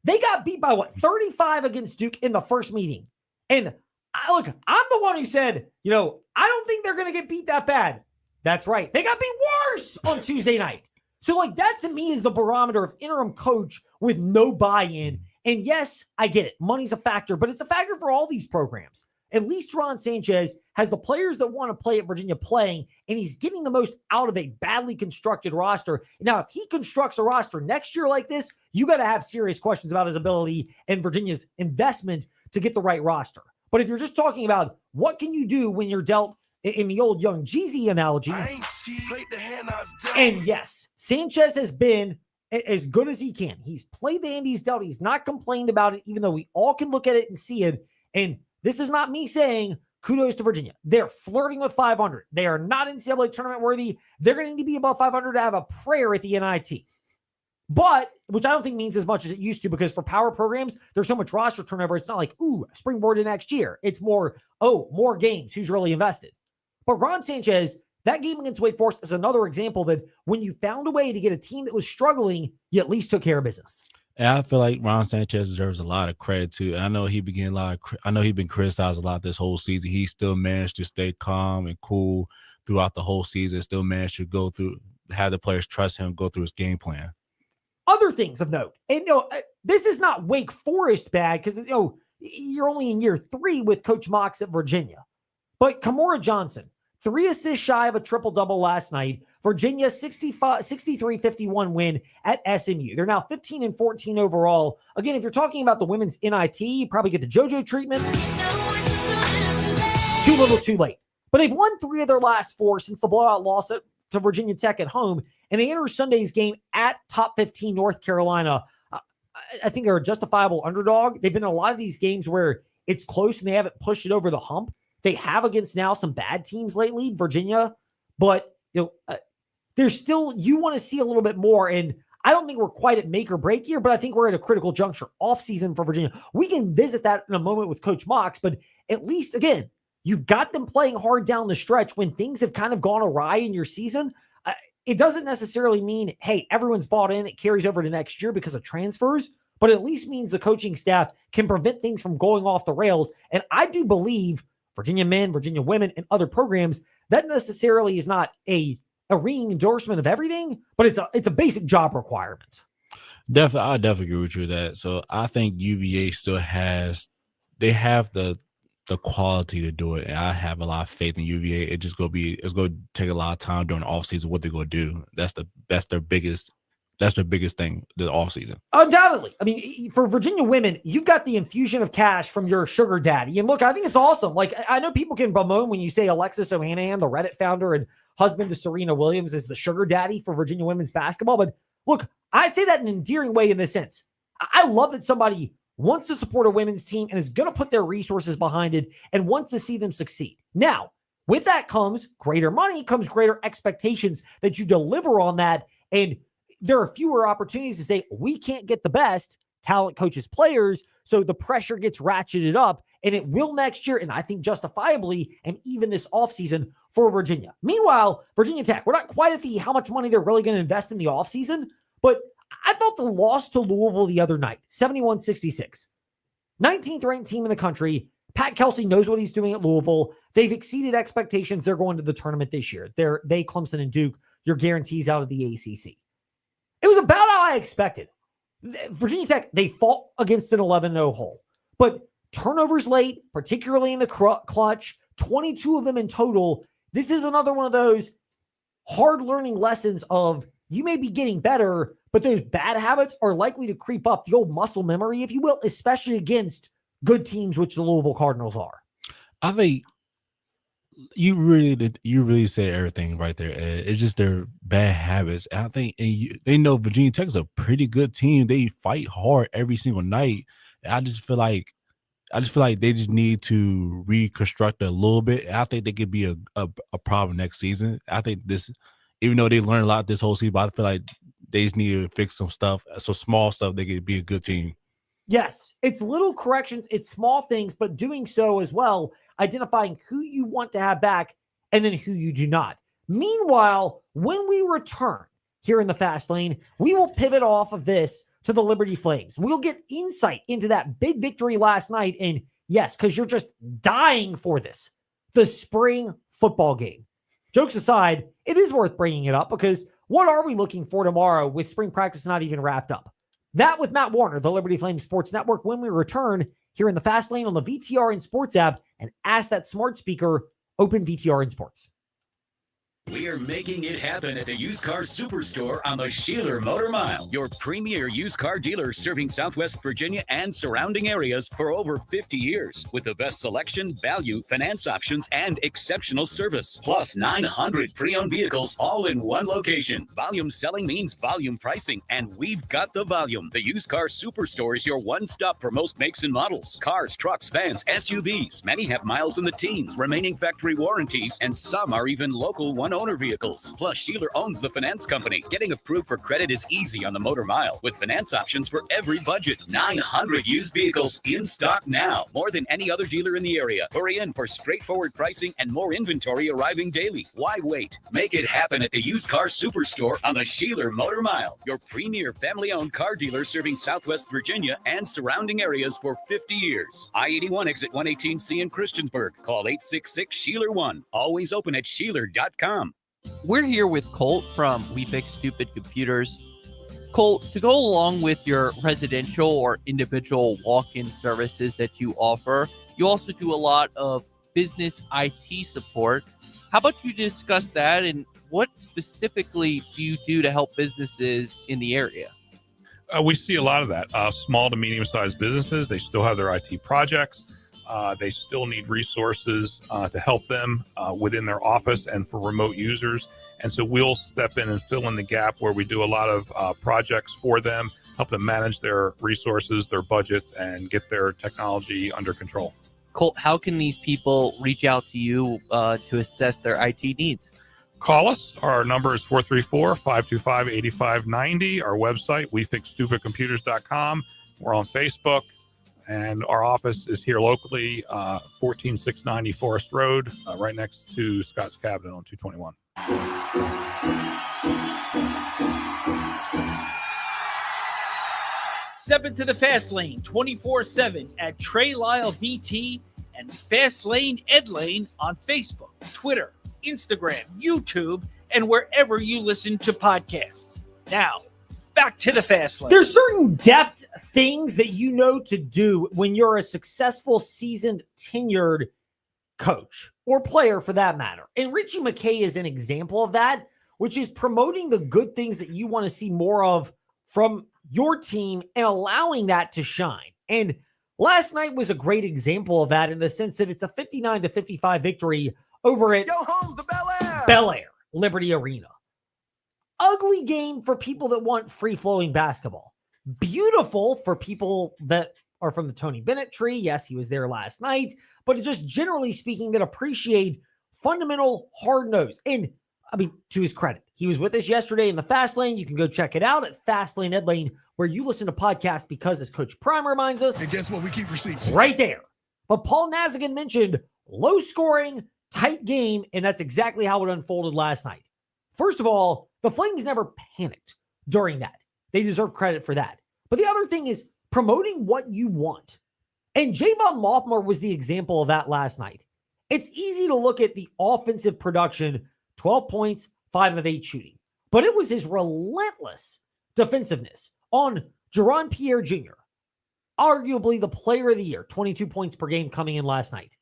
B: got beat by 35 against Duke in the first meeting. And I'm the one who said, I don't think they're going to get beat that bad. That's right. They got beat worse on Tuesday night. So that to me is the barometer of interim coach with no buy-in. And yes, I get it. Money's a factor, but it's a factor for all these programs. At least Ron Sanchez has the players that want to play at Virginia playing, and he's getting the most out of a badly constructed roster. Now, if he constructs a roster next year like this, you got to have serious questions about his ability and Virginia's investment to get the right roster. But if you're just talking about what can you do when you're dealt in the old Young Jeezy analogy, and yes, Sanchez has been as good as he can. He's played the hand he's dealt. He's not complained about it, even though we all can look at it and see it. And this is not me saying kudos to Virginia. They're flirting with 500. They are not NCAA tournament worthy. They're going to need to be above 500 to have a prayer at the NIT. But, which I don't think means as much as it used to, because for power programs, there's so much roster turnover. It's not like, springboard to next year. It's more, more games. Who's really invested? But Ron Sanchez, that game against Wake Forest is another example that when you found a way to get a team that was struggling, you at least took care of business.
E: And I feel like Ron Sanchez deserves a lot of credit too. I know he's been criticized a lot this whole season. He still managed to stay calm and cool throughout the whole season. Still managed to have the players trust him, go through his game plan.
B: Other things of note, and this is not Wake Forest bad because you're only in year 3 with Coach Mox at Virginia, but Kamora Johnson, 3 assists shy of a triple-double last night. Virginia 63-51 win at SMU. They're now 15-14 overall. Again, if you're talking about the women's NIT, you probably get the JoJo treatment. Too little, too late. But they've won 3 of their last 4 since the blowout loss to Virginia Tech at home, and they enter Sunday's game at top 15 North Carolina. I think they're a justifiable underdog. They've been in a lot of these games where it's close and they haven't pushed it over the hump. They have against now some bad teams lately, Virginia, but there's still, you want to see a little bit more. And I don't think we're quite at make or break here, but I think we're at a critical juncture off season for Virginia. We can visit that in a moment with Coach Mox, but at least, again, you've got them playing hard down the stretch when things have kind of gone awry in your season. It doesn't necessarily mean, hey, everyone's bought in, it carries over to next year because of transfers, but it at least means the coaching staff can prevent things from going off the rails. And I do believe Virginia men, Virginia women, and other programs, that necessarily is not a ringing endorsement of everything, but it's a basic job requirement.
E: I definitely agree with you with that. So I think UVA still have the quality to do it, and I have a lot of faith in UVA. It's going to take a lot of time during the offseason what they're going to do. That's their biggest thing, the offseason.
B: Undoubtedly. I mean, for Virginia women, you've got the infusion of cash from your sugar daddy. And look, I think it's awesome. Like, I know people can bemoan when you say Alexis Ohanahan, the Reddit founder and husband to Serena Williams, is the sugar daddy for Virginia women's basketball. But look, I say that in an endearing way in this sense. I love that somebody wants to support a women's team and is going to put their resources behind it and wants to see them succeed. Now, with that comes greater money, comes greater expectations that you deliver on that. And there are fewer opportunities to say, we can't get the best talent, coaches, players. So the pressure gets ratcheted up, and it will next year. And I think justifiably, and even this offseason for Virginia. Meanwhile, Virginia Tech, we're not quite at the how much money they're really going to invest in the offseason, but I thought the loss to Louisville the other night, 71-66, 19th ranked team in the country. Pat Kelsey knows what he's doing at Louisville. They've exceeded expectations. They're going to the tournament this year. They, Clemson and Duke, your guarantees out of the ACC. It was about how I expected. Virginia Tech, they fought against an 11-0 hole. But turnovers late, particularly in the clutch, 22 of them in total. This is another one of those hard learning lessons of you may be getting better, but those bad habits are likely to creep up, the old muscle memory, if you will, especially against good teams, which the Louisville Cardinals are.
E: I think you really said everything right there, Ed. It's just their bad habits. I think they know Virginia Tech is a pretty good team. They fight hard every single night. I just feel like they just need to reconstruct a little bit. I think they could be a problem next season. I think this, even though they learned a lot this whole season, but I feel like they just need to fix some stuff, so small stuff. They could be a good team.
B: Yes, it's little corrections, it's small things, but doing so as well, identifying who you want to have back and then who you do not. Meanwhile, when we return here in the Fast Lane, we will pivot off of this to the Liberty Flames. We'll get insight into that big victory last night. And yes, because you're just dying for this, the spring football game. Jokes aside, it is worth bringing it up because what are we looking for tomorrow with spring practice not even wrapped up? That with Matt Warner, the Liberty Flames Sports Network, when we return here in the Fast Lane on the VTR and Sports app, and ask that smart speaker, open VTR and Sports.
M: We are making it happen at the Used Car Superstore on the Sheeler Motor Mile, your premier used car dealer serving Southwest Virginia and surrounding areas for over 50 years. With the best selection, value, finance options, and exceptional service. Plus 900 pre-owned vehicles all in one location. Volume selling means volume pricing, and we've got the volume. The Used Car Superstore is your one-stop for most makes and models. Cars, trucks, vans, SUVs. Many have miles in the teens, remaining factory warranties, and some are even local one-owner vehicles. Plus, Sheeler owns the finance company. Getting approved for credit is easy on the Motor Mile, with finance options for every budget. 900 used vehicles in stock now. More than any other dealer in the area. Hurry in for straightforward pricing and more inventory arriving daily. Why wait? Make it happen at the Used Car Superstore on the Sheeler Motor Mile, your premier family-owned car dealer serving Southwest Virginia and surrounding areas for 50 years. I-81 exit 118C in Christiansburg. Call 866-SHEELER1. Always open at Sheeler.com.
J: We're here with Colt from We Fix Stupid Computers. Colt, to go along with your residential or individual walk-in services that you offer, you also do a lot of business IT support. How about you discuss that, and what specifically do you do to help businesses in the area?
N: We see a lot of that. Small to medium-sized businesses, they still have their IT projects. They still need resources to help them within their office and for remote users. And so we'll step in and fill in the gap where we do a lot of projects for them help them manage their resources, their budgets, and get their technology under control.
J: Colt, how can these people reach out to you to assess their IT needs?
N: Call us. Our number is 434-525-8590. Our website, wefixstupidcomputers.com. We're on Facebook, and our office is here locally, 14690 Forest Road, right next to Scott's Cabinet on 221.
A: Step into the Fast Lane 24/7 at Trey Lyle VT and Fast Lane Ed Lane on Facebook, Twitter, Instagram, YouTube, and wherever you listen to podcasts. Now, back to the Fast Lane.
B: There's certain deft things that you know to do when you're a successful, seasoned, tenured coach or player for that matter. And Richie McKay is an example of that, which is promoting the good things that you want to see more of from your team and allowing that to shine. And last night was a great example of that in the sense that it's a 59-55 victory over at Bel Air Liberty Arena. Ugly game for people that want free-flowing basketball. Beautiful for people that are from the Tony Bennett tree. Yes, he was there last night, but just generally speaking, that appreciate fundamental hard nose. And I mean, to his credit, he was with us yesterday in the Fast Lane. You can go check it out at Fast Lane Ed Lane, where you listen to podcasts because, as Coach Prime reminds us,
O: and guess what? We keep receipts
B: right there. But Paul Nazigan mentioned low scoring, tight game, and that's exactly how it unfolded last night. First of all, the Flames never panicked during that. They deserve credit for that. But the other thing is promoting what you want. And Javon Mothmer was the example of that last night. It's easy to look at the offensive production, 12 points, 5 of 8 shooting. But it was his relentless defensiveness on Jaron Pierre Jr., arguably the player of the year, 22 points per game coming in last night.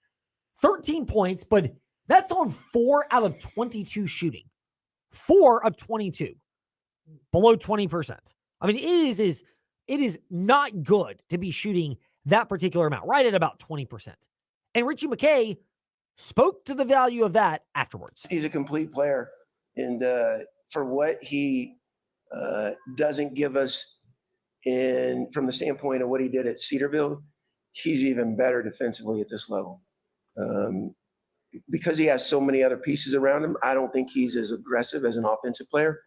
B: 13 points, but that's on 4 out of 22 shooting. 4 of 22, below 20%. I mean, it is not good to be shooting that particular amount, right at about 20%. And Richie McKay spoke to the value of that afterwards.
H: He's a complete player. And for what he doesn't give us from the standpoint of what he did at Cedarville, he's even better defensively at this level. Because he has so many other pieces around him, I don't think he's as aggressive as an offensive player.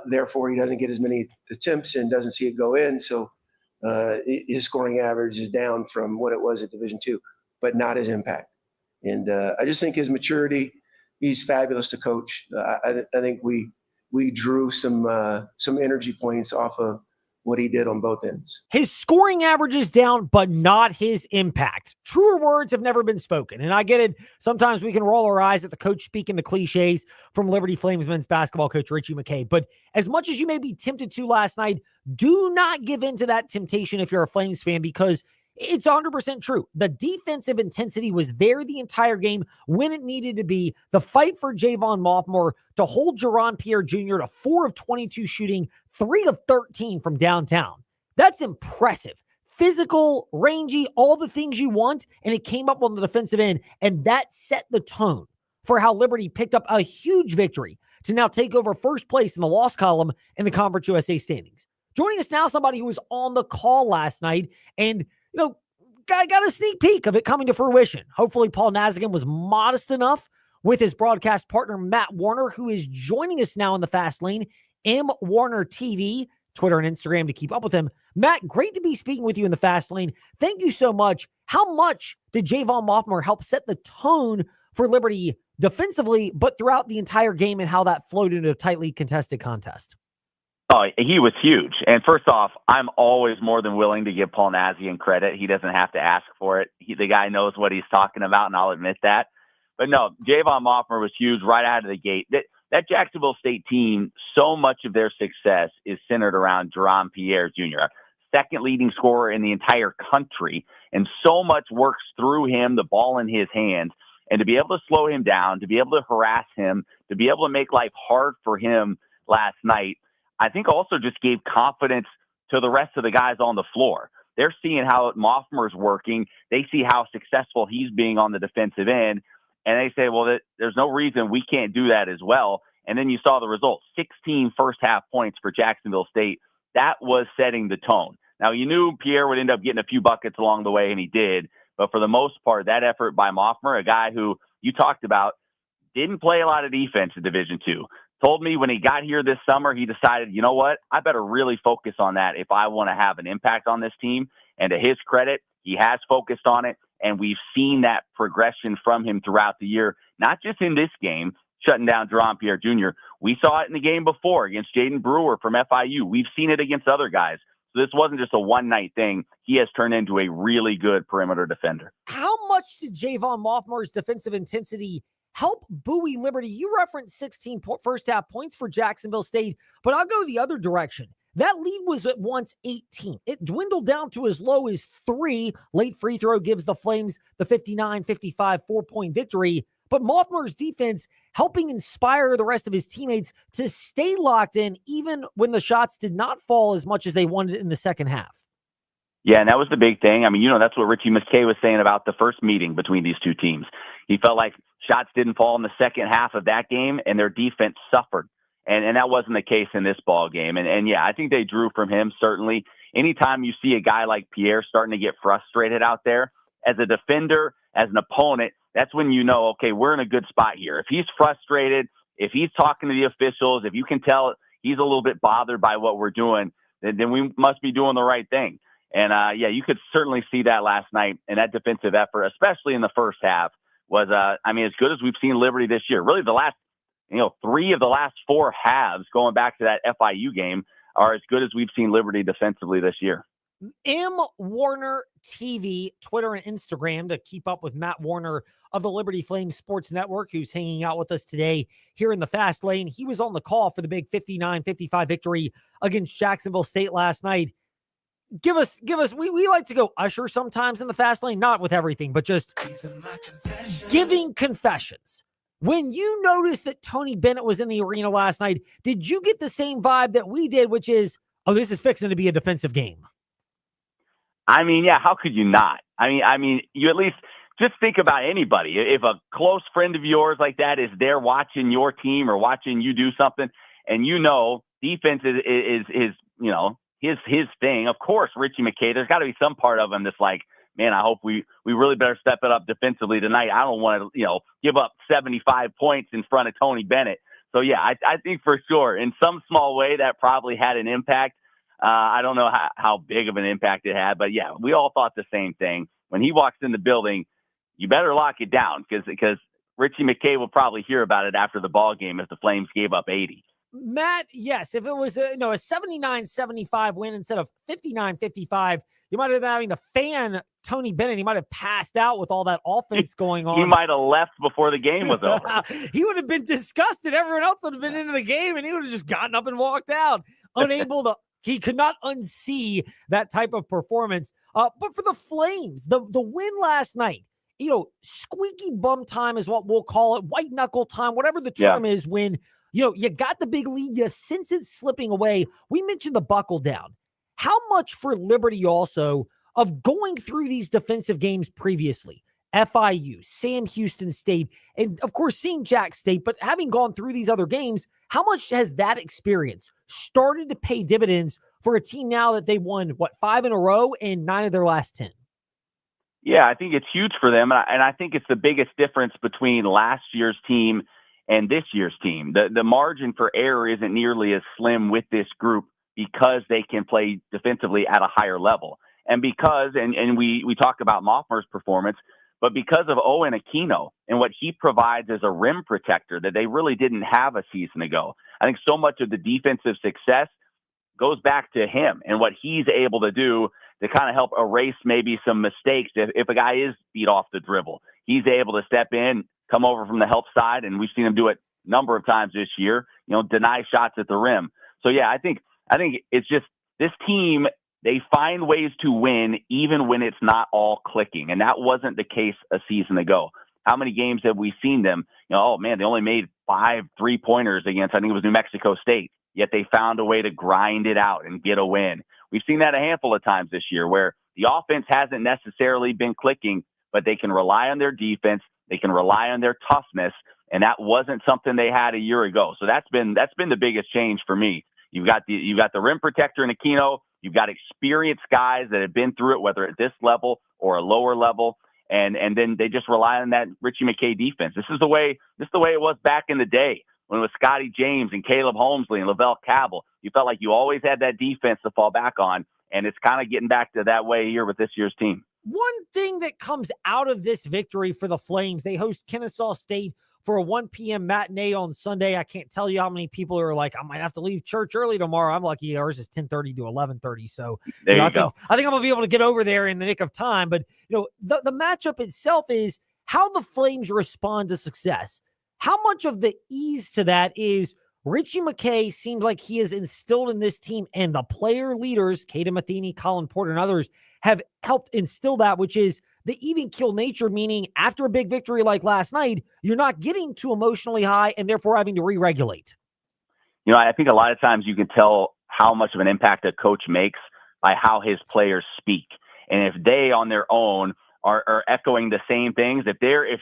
H: Therefore, he doesn't get as many attempts and doesn't see it go in. So his scoring average is down from what it was at Division II, but not his impact. And I just think his maturity, he's fabulous to coach. I think we drew some energy points off of what he did on both ends.
B: His scoring average is down, but not his impact. Truer words have never been spoken. And I get it. Sometimes we can roll our eyes at the coach speaking the cliches from Liberty Flames men's basketball coach Richie McKay. But as much as you may be tempted to last night, do not give in to that temptation if you're a Flames fan, because it's 100% true. The defensive intensity was there the entire game when it needed to be. The fight for Javon Mothmer to hold Jaron Pierre Jr. to 4 of 22 shooting, 3 of 13 from downtown. That's impressive. Physical, rangy, all the things you want, and it came up on the defensive end, and that set the tone for how Liberty picked up a huge victory to now take over first place in the loss column in the Conference USA standings. Joining us now, somebody who was on the call last night and got a sneak peek of it coming to fruition. Hopefully, Paul Nazigan was modest enough with his broadcast partner, Matt Warner, who is joining us now in the Fast Lane, M Warner TV, Twitter and Instagram to keep up with him. Matt, great to be speaking with you in the Fast Lane. Thank you so much. How much did Javon Mothmer help set the tone for Liberty defensively, but throughout the entire game, and how that flowed into a tightly contested contest?
P: Oh, he was huge. And first off, I'm always more than willing to give Paul Nazigan credit. He doesn't have to ask for it. The guy knows what he's talking about, and I'll admit that. But no, Javon Mothmer was huge right out of the gate. That Jacksonville State team, so much of their success is centered around Jaron Pierre Jr., second leading scorer in the entire country, and so much works through him, the ball in his hands. And to be able to slow him down, to be able to harass him, to be able to make life hard for him last night, I think also just gave confidence to the rest of the guys on the floor. They're seeing how Mothmer's working. They see how successful he's being on the defensive end. And they say, well, there's no reason we can't do that as well. And then you saw the results, 16 first half points for Jacksonville State, that was setting the tone. Now, you knew Pierre would end up getting a few buckets along the way, and he did. But for the most part, that effort by Moffmer, a guy who you talked about, didn't play a lot of defense in Division II, told me when he got here this summer, he decided, you know what, I better really focus on that if I want to have an impact on this team. And to his credit, he has focused on it, and we've seen that progression from him throughout the year, not just in this game, shutting down Jerome Pierre Jr. We saw it in the game before against Jaden Brewer from FIU. We've seen it against other guys. So this wasn't just a one-night thing. He has turned into a really good perimeter defender.
B: How much did Javon Moffmer's defensive intensity help buoy Liberty? You referenced 16 first-half points for Jacksonville State, but I'll go the other direction. That lead was at once 18. It dwindled down to as low as 3. Late free throw gives the Flames the 59-55 4-point victory. But Moffmer's defense helping inspire the rest of his teammates to stay locked in even when the shots did not fall as much as they wanted in the second half.
P: Yeah, and that was the big thing. I mean, that's what Richie McKay was saying about the first meeting between these two teams. He felt like shots didn't fall in the second half of that game, and their defense suffered. And that wasn't the case in this ball game. And yeah, I think they drew from him, certainly. Anytime you see a guy like Pierre starting to get frustrated out there, as a defender, as an opponent, that's when you know, okay, we're in a good spot here. If he's frustrated, if he's talking to the officials, if you can tell he's a little bit bothered by what we're doing, then we must be doing the right thing. And, yeah, you could certainly see that last night. And that defensive effort, especially in the first half, was, as good as we've seen Liberty this year. Really the last 3 of the last 4 halves going back to that FIU game are as good as we've seen Liberty defensively this year.
B: M. Warner TV, Twitter and Instagram to keep up with Matt Warner of the Liberty Flames Sports Network, who's hanging out with us today here in the Fast Lane. He was on the call for the big 59-55 victory against Jacksonville State last night. Give us, we like to go usher sometimes in the Fast Lane, not with everything, but just giving confessions. When you noticed that Tony Bennett was in the arena last night, did you get the same vibe that we did, which is, oh, this is fixing to be a defensive game?
P: I mean, yeah, how could you not? I mean, you at least just think about anybody. If a close friend of yours like that is there watching your team or watching you do something, and defense is his thing. Of course, Richie McKay, there's got to be some part of him that's like, man, I hope we really better step it up defensively tonight. I don't want to, give up 75 points in front of Tony Bennett. So, yeah, I think for sure in some small way that probably had an impact. I don't know how big of an impact it had, but, yeah, we all thought the same thing. When he walks in the building, you better lock it down because Richie McKay will probably hear about it after the ball game if the Flames gave up 80.
B: Matt, yes, if it was a 79-75 win instead of 59-55, you might have been having to fan Tony Bennett. He might have passed out with all that offense going on.
P: He might have left before the game was over.
B: He would have been disgusted. Everyone else would have been into the game, and he would have just gotten up and walked out, unable to. He could not unsee that type of performance. But for the Flames, the win last night, squeaky bum time is what we'll call it, white knuckle time, whatever the term is when you got the big lead, you sense it slipping away. We mentioned the buckle down. How much for Liberty also of going through these defensive games previously? FIU, Sam Houston State, and of course seeing Jax State, but having gone through these other games, how much has that experience started to pay dividends for a team now that they won, 5 in a row and 9 of their last 10?
P: Yeah, I think it's huge for them, and I think it's the biggest difference between last year's team and this year's team. The margin for error isn't nearly as slim with this group because they can play defensively at a higher level. And because, and we talk about Moffmer's performance, but because of Owen Aquino and what he provides as a rim protector that they really didn't have a season ago. I think so much of the defensive success goes back to him and what he's able to do to kind of help erase maybe some mistakes. If a guy is beat off the dribble, he's able to step in, come over from the help side, and we've seen him do it a number of times this year, deny shots at the rim. So, yeah, I think it's just this team, they find ways to win even when it's not all clicking. And that wasn't the case a season ago. How many games have we seen them? They only made 5 3-pointers against, I think it was New Mexico State, yet they found a way to grind it out and get a win. We've seen that a handful of times this year where the offense hasn't necessarily been clicking, but they can rely on their defense. They can rely on their toughness. And that wasn't something they had a year ago. So that's been the biggest change for me. You've got the rim protector in Aquino. You've got experienced guys that have been through it, whether at this level or a lower level. And then they just rely on that Richie McKay defense. This is the way it was back in the day when it was Scotty James and Caleb Holmesley and Lavelle Cabell. You felt like you always had that defense to fall back on, and it's kind of getting back to that way here with this year's team.
B: One thing that comes out of this victory for the Flames, they host Kennesaw State for a 1 p.m. matinee on Sunday. I can't tell you how many people are like, I might have to leave church early tomorrow. I'm lucky ours is 10:30 to 11:30. So
P: there you
B: I
P: go.
B: think I'm going to be able to get over there in the nick of time. But, the matchup itself is how the Flames respond to success. How much of the ease to that is Richie McKay seems like he has instilled in this team, and the player leaders, Caden Matheny, Colin Porter, and others have helped instill that, which is the even keel nature, meaning after a big victory like last night, you're not getting too emotionally high and therefore having to re-regulate.
P: I think a lot of times you can tell how much of an impact a coach makes by how his players speak. And if they on their own are echoing the same things, if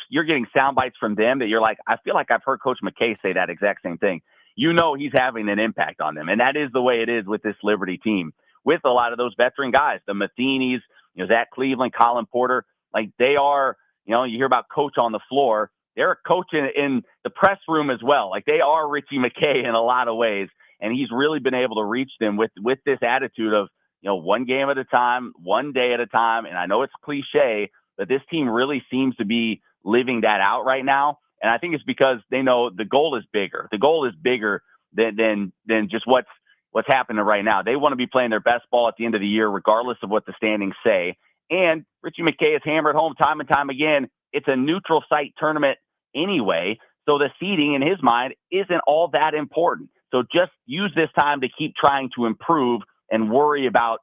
P: you're getting sound bites from them that you're like, I feel like I've heard Coach McKay say that exact same thing, he's having an impact on them. And that is the way it is with this Liberty team, with a lot of those veteran guys, the Matheny's, Zach Cleveland, Colin Porter. Like they are, you hear about coach on the floor. They're a coach in the press room as well. Like they are Richie McKay in a lot of ways. And he's really been able to reach them with this attitude of, one game at a time, one day at a time. And I know it's cliche, but this team really seems to be living that out right now. And I think it's because they know the goal is bigger. The goal is bigger than just what's happening right now. They want to be playing their best ball at the end of the year, regardless of what the standings say. And Richie McKay has hammered home time and time again. It's a neutral site tournament anyway, so the seeding in his mind isn't all that important. So just use this time to keep trying to improve and worry about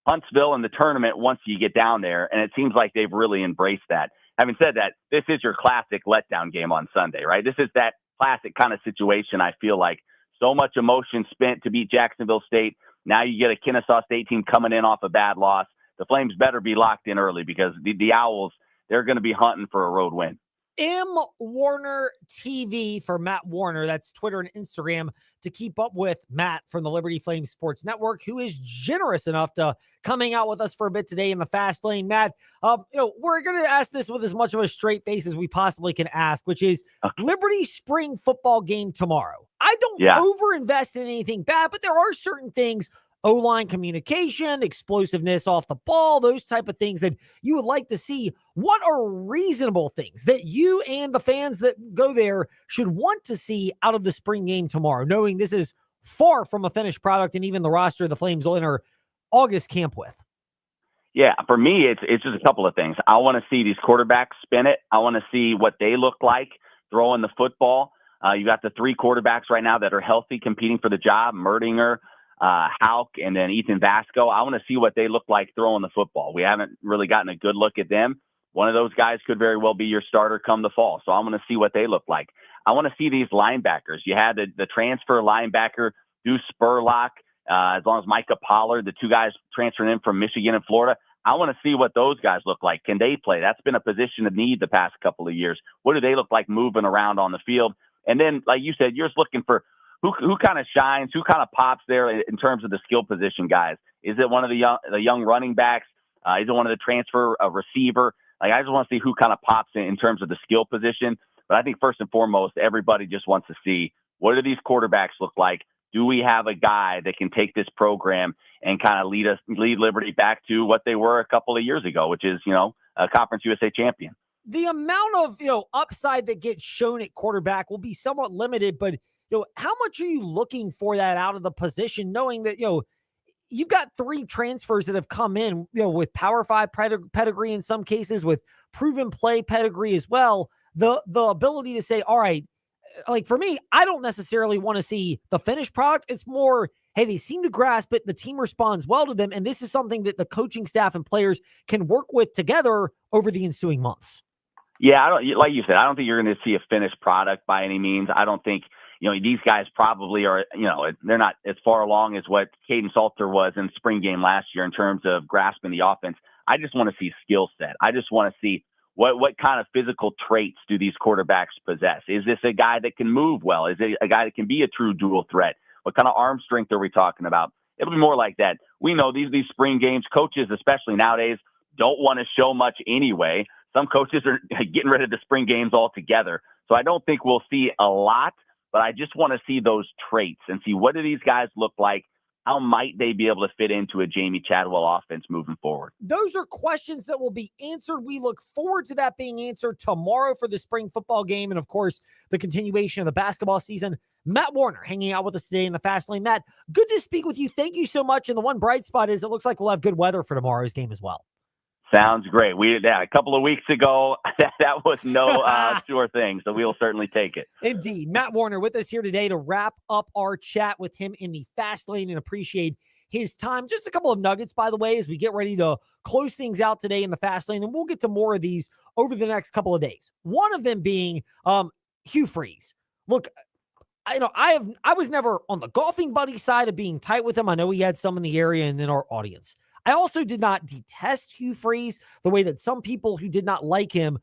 P: Huntsville and the tournament once you get down there. And it seems like they've really embraced that. Having said that, this is your classic letdown game on Sunday, right? This is that classic kind of situation. I feel like so much emotion spent to beat Jacksonville State. Now you get a Kennesaw State team coming in off a bad loss. The Flames better be locked in early because the Owls, they're going to be hunting for a road win.
B: M Warner TV for Matt Warner. That's Twitter and Instagram to keep up with Matt from the Liberty Flames Sports Network, who is generous enough to coming out with us for a bit today in the fast lane. Matt, we're going to ask this with as much of a straight face as we possibly can ask, which is Liberty spring football game tomorrow. I don't overinvest in anything bad, but there are certain things, O-line communication, explosiveness off the ball, those type of things that you would like to see. What are reasonable things that you and the fans that go there should want to see out of the spring game tomorrow, knowing this is far from a finished product and even the roster the Flames will enter August camp with?
P: Yeah, for me, it's just a couple of things. I want to see these quarterbacks spin it. I want to see what they look like throwing the football. You got the three quarterbacks right now that are healthy, competing for the job, Merdinger, Hauk, and then Ethan Vasco. I want to see what they look like throwing the football. We haven't really gotten a good look at them. One of those guys could very well be your starter come the fall. So I want to see what they look like. I want to see these linebackers. You had the transfer linebacker, Deuce Spurlock, as long as Micah Pollard, the two guys transferring in from Michigan and Florida. I want to see what those guys look like. Can they play? That's been a position of need the past couple of years. What do they look like moving around on the field? And then, like you said, you're just looking for who kind of shines, who kind of pops there in terms of the skill position guys. Is it one of the young running backs? Is it one of the transfer receiver? Like, I just want to see who kind of pops in terms of the skill position. But I think first and foremost, everybody just wants to see, what do these quarterbacks look like? Do we have a guy that can take this program and kind of lead Liberty back to what they were a couple of years ago, which is, a Conference USA champion?
B: The amount of, upside that gets shown at quarterback will be somewhat limited, but how much are you looking for that out of the position, knowing that, you've got three transfers that have come in, with Power 5 pedigree in some cases, with proven play pedigree as well. The ability to say, all right, like for me, I don't necessarily want to see the finished product. It's more, hey, they seem to grasp it. The team responds well to them. And this is something that the coaching staff and players can work with together over the ensuing months.
P: Yeah, like you said, I don't think you're going to see a finished product by any means. I don't think, these guys probably are, they're not as far along as what Caden Salter was in the spring game last year in terms of grasping the offense. I just want to see skill set. I just want to see what kind of physical traits do these quarterbacks possess? Is this a guy that can move well? Is it a guy that can be a true dual threat? What kind of arm strength are we talking about? It'll be more like that. We know these spring games, coaches, especially nowadays, don't want to show much anyway. Some coaches are getting rid of the spring games altogether. So I don't think we'll see a lot, but I just want to see those traits and see what do these guys look like? How might they be able to fit into a Jamie Chadwell offense moving forward?
B: Those are questions that will be answered. We look forward to that being answered tomorrow for the spring football game and, of course, the continuation of the basketball season. Matt Warner hanging out with us today in the Fast Lane. Matt, good to speak with you. Thank you so much. And the one bright spot is it looks like we'll have good weather for tomorrow's game as well.
P: Sounds great. A couple of weeks ago, that was no sure thing, so we'll certainly take it.
B: Indeed. Matt Warner with us here today to wrap up our chat with him in the Fast Lane, and appreciate his time. Just a couple of nuggets, by the way, as we get ready to close things out today in the Fast Lane, and we'll get to more of these over the next couple of days. One of them being Hugh Freeze. Look, I was never on the golfing buddy side of being tight with him. I know he had some in the area and in our audience. I also did not detest Hugh Freeze the way that some people who did not like him,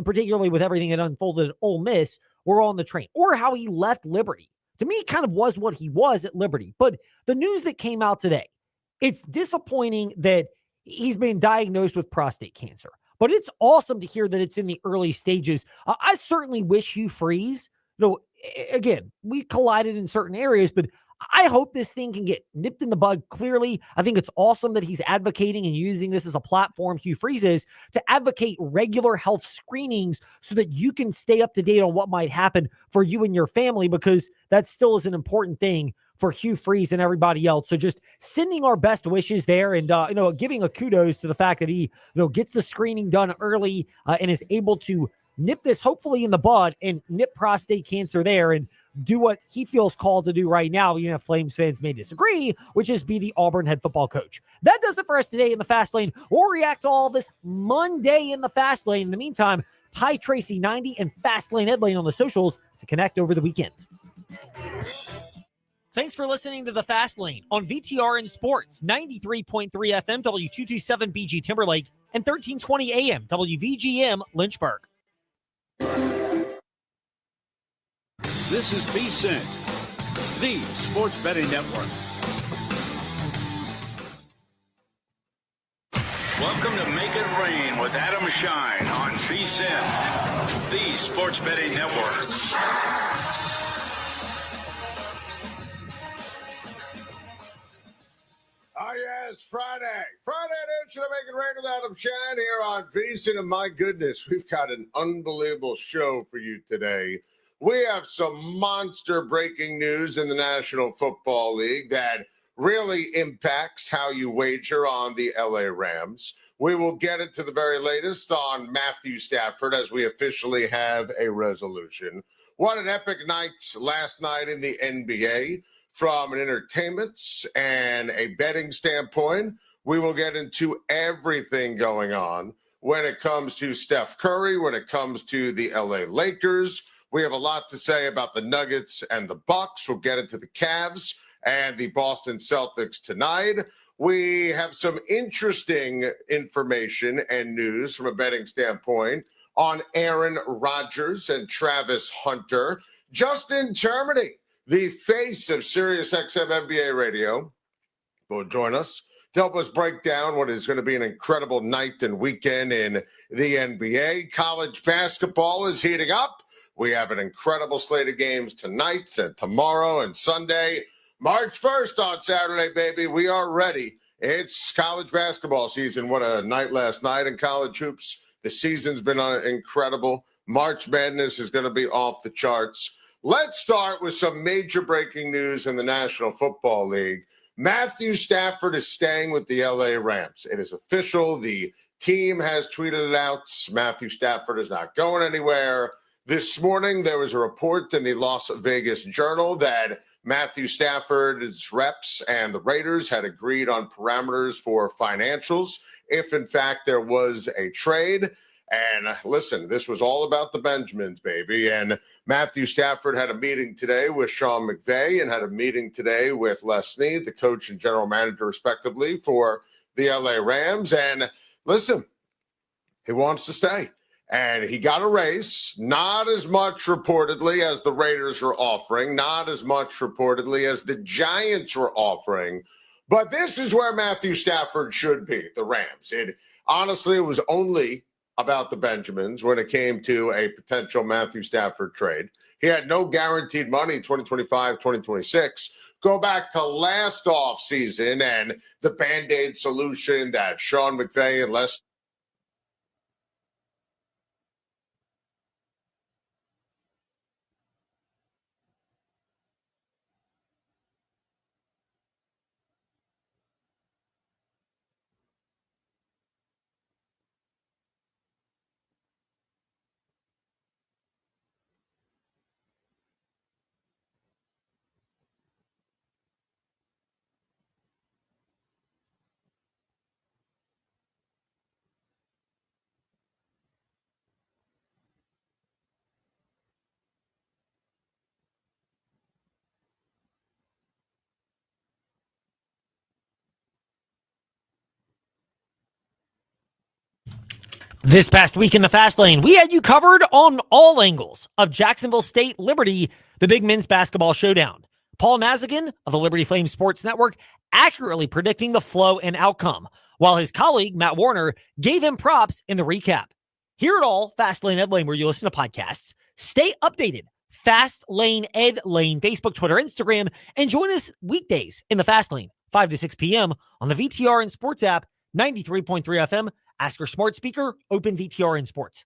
B: particularly with everything that unfolded at Ole Miss, were on the train, or how he left Liberty. To me, he kind of was what he was at Liberty. But the news that came out today, it's disappointing that he's been diagnosed with prostate cancer. But it's awesome to hear that it's in the early stages. I certainly wish Hugh Freeze, again, we collided in certain areas, but I hope this thing can get nipped in the bud clearly. I think it's awesome that he's advocating and using this as a platform, Hugh Freeze is, to advocate regular health screenings so that you can stay up to date on what might happen for you and your family, because that still is an important thing for Hugh Freeze and everybody else. So just sending our best wishes there, and giving a kudos to the fact that he gets the screening done early and is able to nip this hopefully in the bud and nip prostate cancer there and do what he feels called to do right now. You know, Flames fans may disagree, which is be the Auburn head football coach. That does it for us today in the Fast Lane. We'll react to all this Monday in the Fast Lane. In the meantime, Ty Tracy 90 and Fast Lane Ed Lane on the socials to connect over the weekend. Thanks for listening to the Fast Lane on VTRN Sports 93.3 FM W227 BG Timberlake and 1320 AM WVGM Lynchburg.
O: This is St, the sports betting network. Welcome to Make It Rain with Adam Shine on St, the sports betting network.
Q: Oh, yes, Friday edition of Make It Rain with Adam Shine here on St, and my goodness, we've got an unbelievable show for you today. We have some monster breaking news in the National Football League that really impacts how you wager on the LA Rams. We will get into the very latest on Matthew Stafford as we officially have a resolution. What an epic night last night in the NBA from an entertainment and a betting standpoint. We will get into everything going on when it comes to Steph Curry, when it comes to the LA Lakers. We have a lot to say about the Nuggets and the Bucks. We'll get into the Cavs and the Boston Celtics tonight. We have some interesting information and news from a betting standpoint on Aaron Rodgers and Travis Hunter. Justin Termini, the face of SiriusXM NBA Radio, will join us to help us break down what is going to be an incredible night and weekend in the NBA. College basketball is heating up. We have an incredible slate of games tonight and tomorrow and Sunday. March 1st on Saturday, baby. We are ready. It's college basketball season. What a night last night in college hoops. The season's been incredible. March Madness is going to be off the charts. Let's start with some major breaking news in the National Football League. Matthew Stafford is staying with the LA Rams. It is official. The team has tweeted it out. Matthew Stafford is not going anywhere. This morning, there was a report in the Las Vegas Journal that Matthew Stafford's reps and the Raiders had agreed on parameters for financials if, in fact, there was a trade. And listen, this was all about the Benjamins, baby. And Matthew Stafford had a meeting today with Sean McVay and had a meeting today with Les Snead, the coach and general manager, respectively, for the LA Rams. And listen, he wants to stay. And he got a raise, not as much reportedly as the Raiders were offering, not as much reportedly as the Giants were offering. But this is where Matthew Stafford should be, the Rams. Honestly, it was only about the Benjamins when it came to a potential Matthew Stafford trade. He had no guaranteed money 2025, 2026. Go back to last offseason and the Band-Aid solution that Sean McVay and Les.
B: This past week in the Fast Lane, we had you covered on all angles of Jacksonville State Liberty, the big men's basketball showdown. Paul Nazigan of the Liberty Flames Sports Network accurately predicting the flow and outcome, while his colleague Matt Warner gave him props in the recap. Hear it all, Fast Lane Ed Lane, where you listen to podcasts. Stay updated. Fast Lane Ed Lane, Facebook, Twitter, Instagram, and join us weekdays in the Fast Lane, 5 to 6 p.m. on the VTR and Sports app, 93.3 FM. Ask your smart speaker, open VTR in Sports.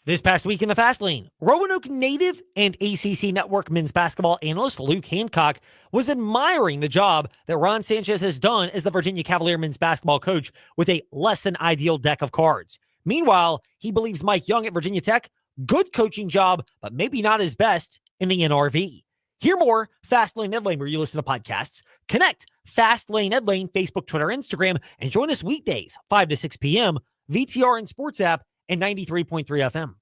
B: This past week in the Fast Lane, Roanoke native and ACC Network men's basketball analyst Luke Hancock was admiring the job that Ron Sanchez has done as the Virginia Cavalier men's basketball coach with a less than ideal deck of cards. Meanwhile, he believes Mike Young at Virginia Tech, good coaching job, but maybe not his best in the NRV. Hear more, Fast Lane Ed Lane, where you listen to podcasts. Connect, Fast Lane Ed Lane, Facebook, Twitter, Instagram, and join us weekdays, 5 to 6 p.m., VTR and Sports app, and 93.3 FM.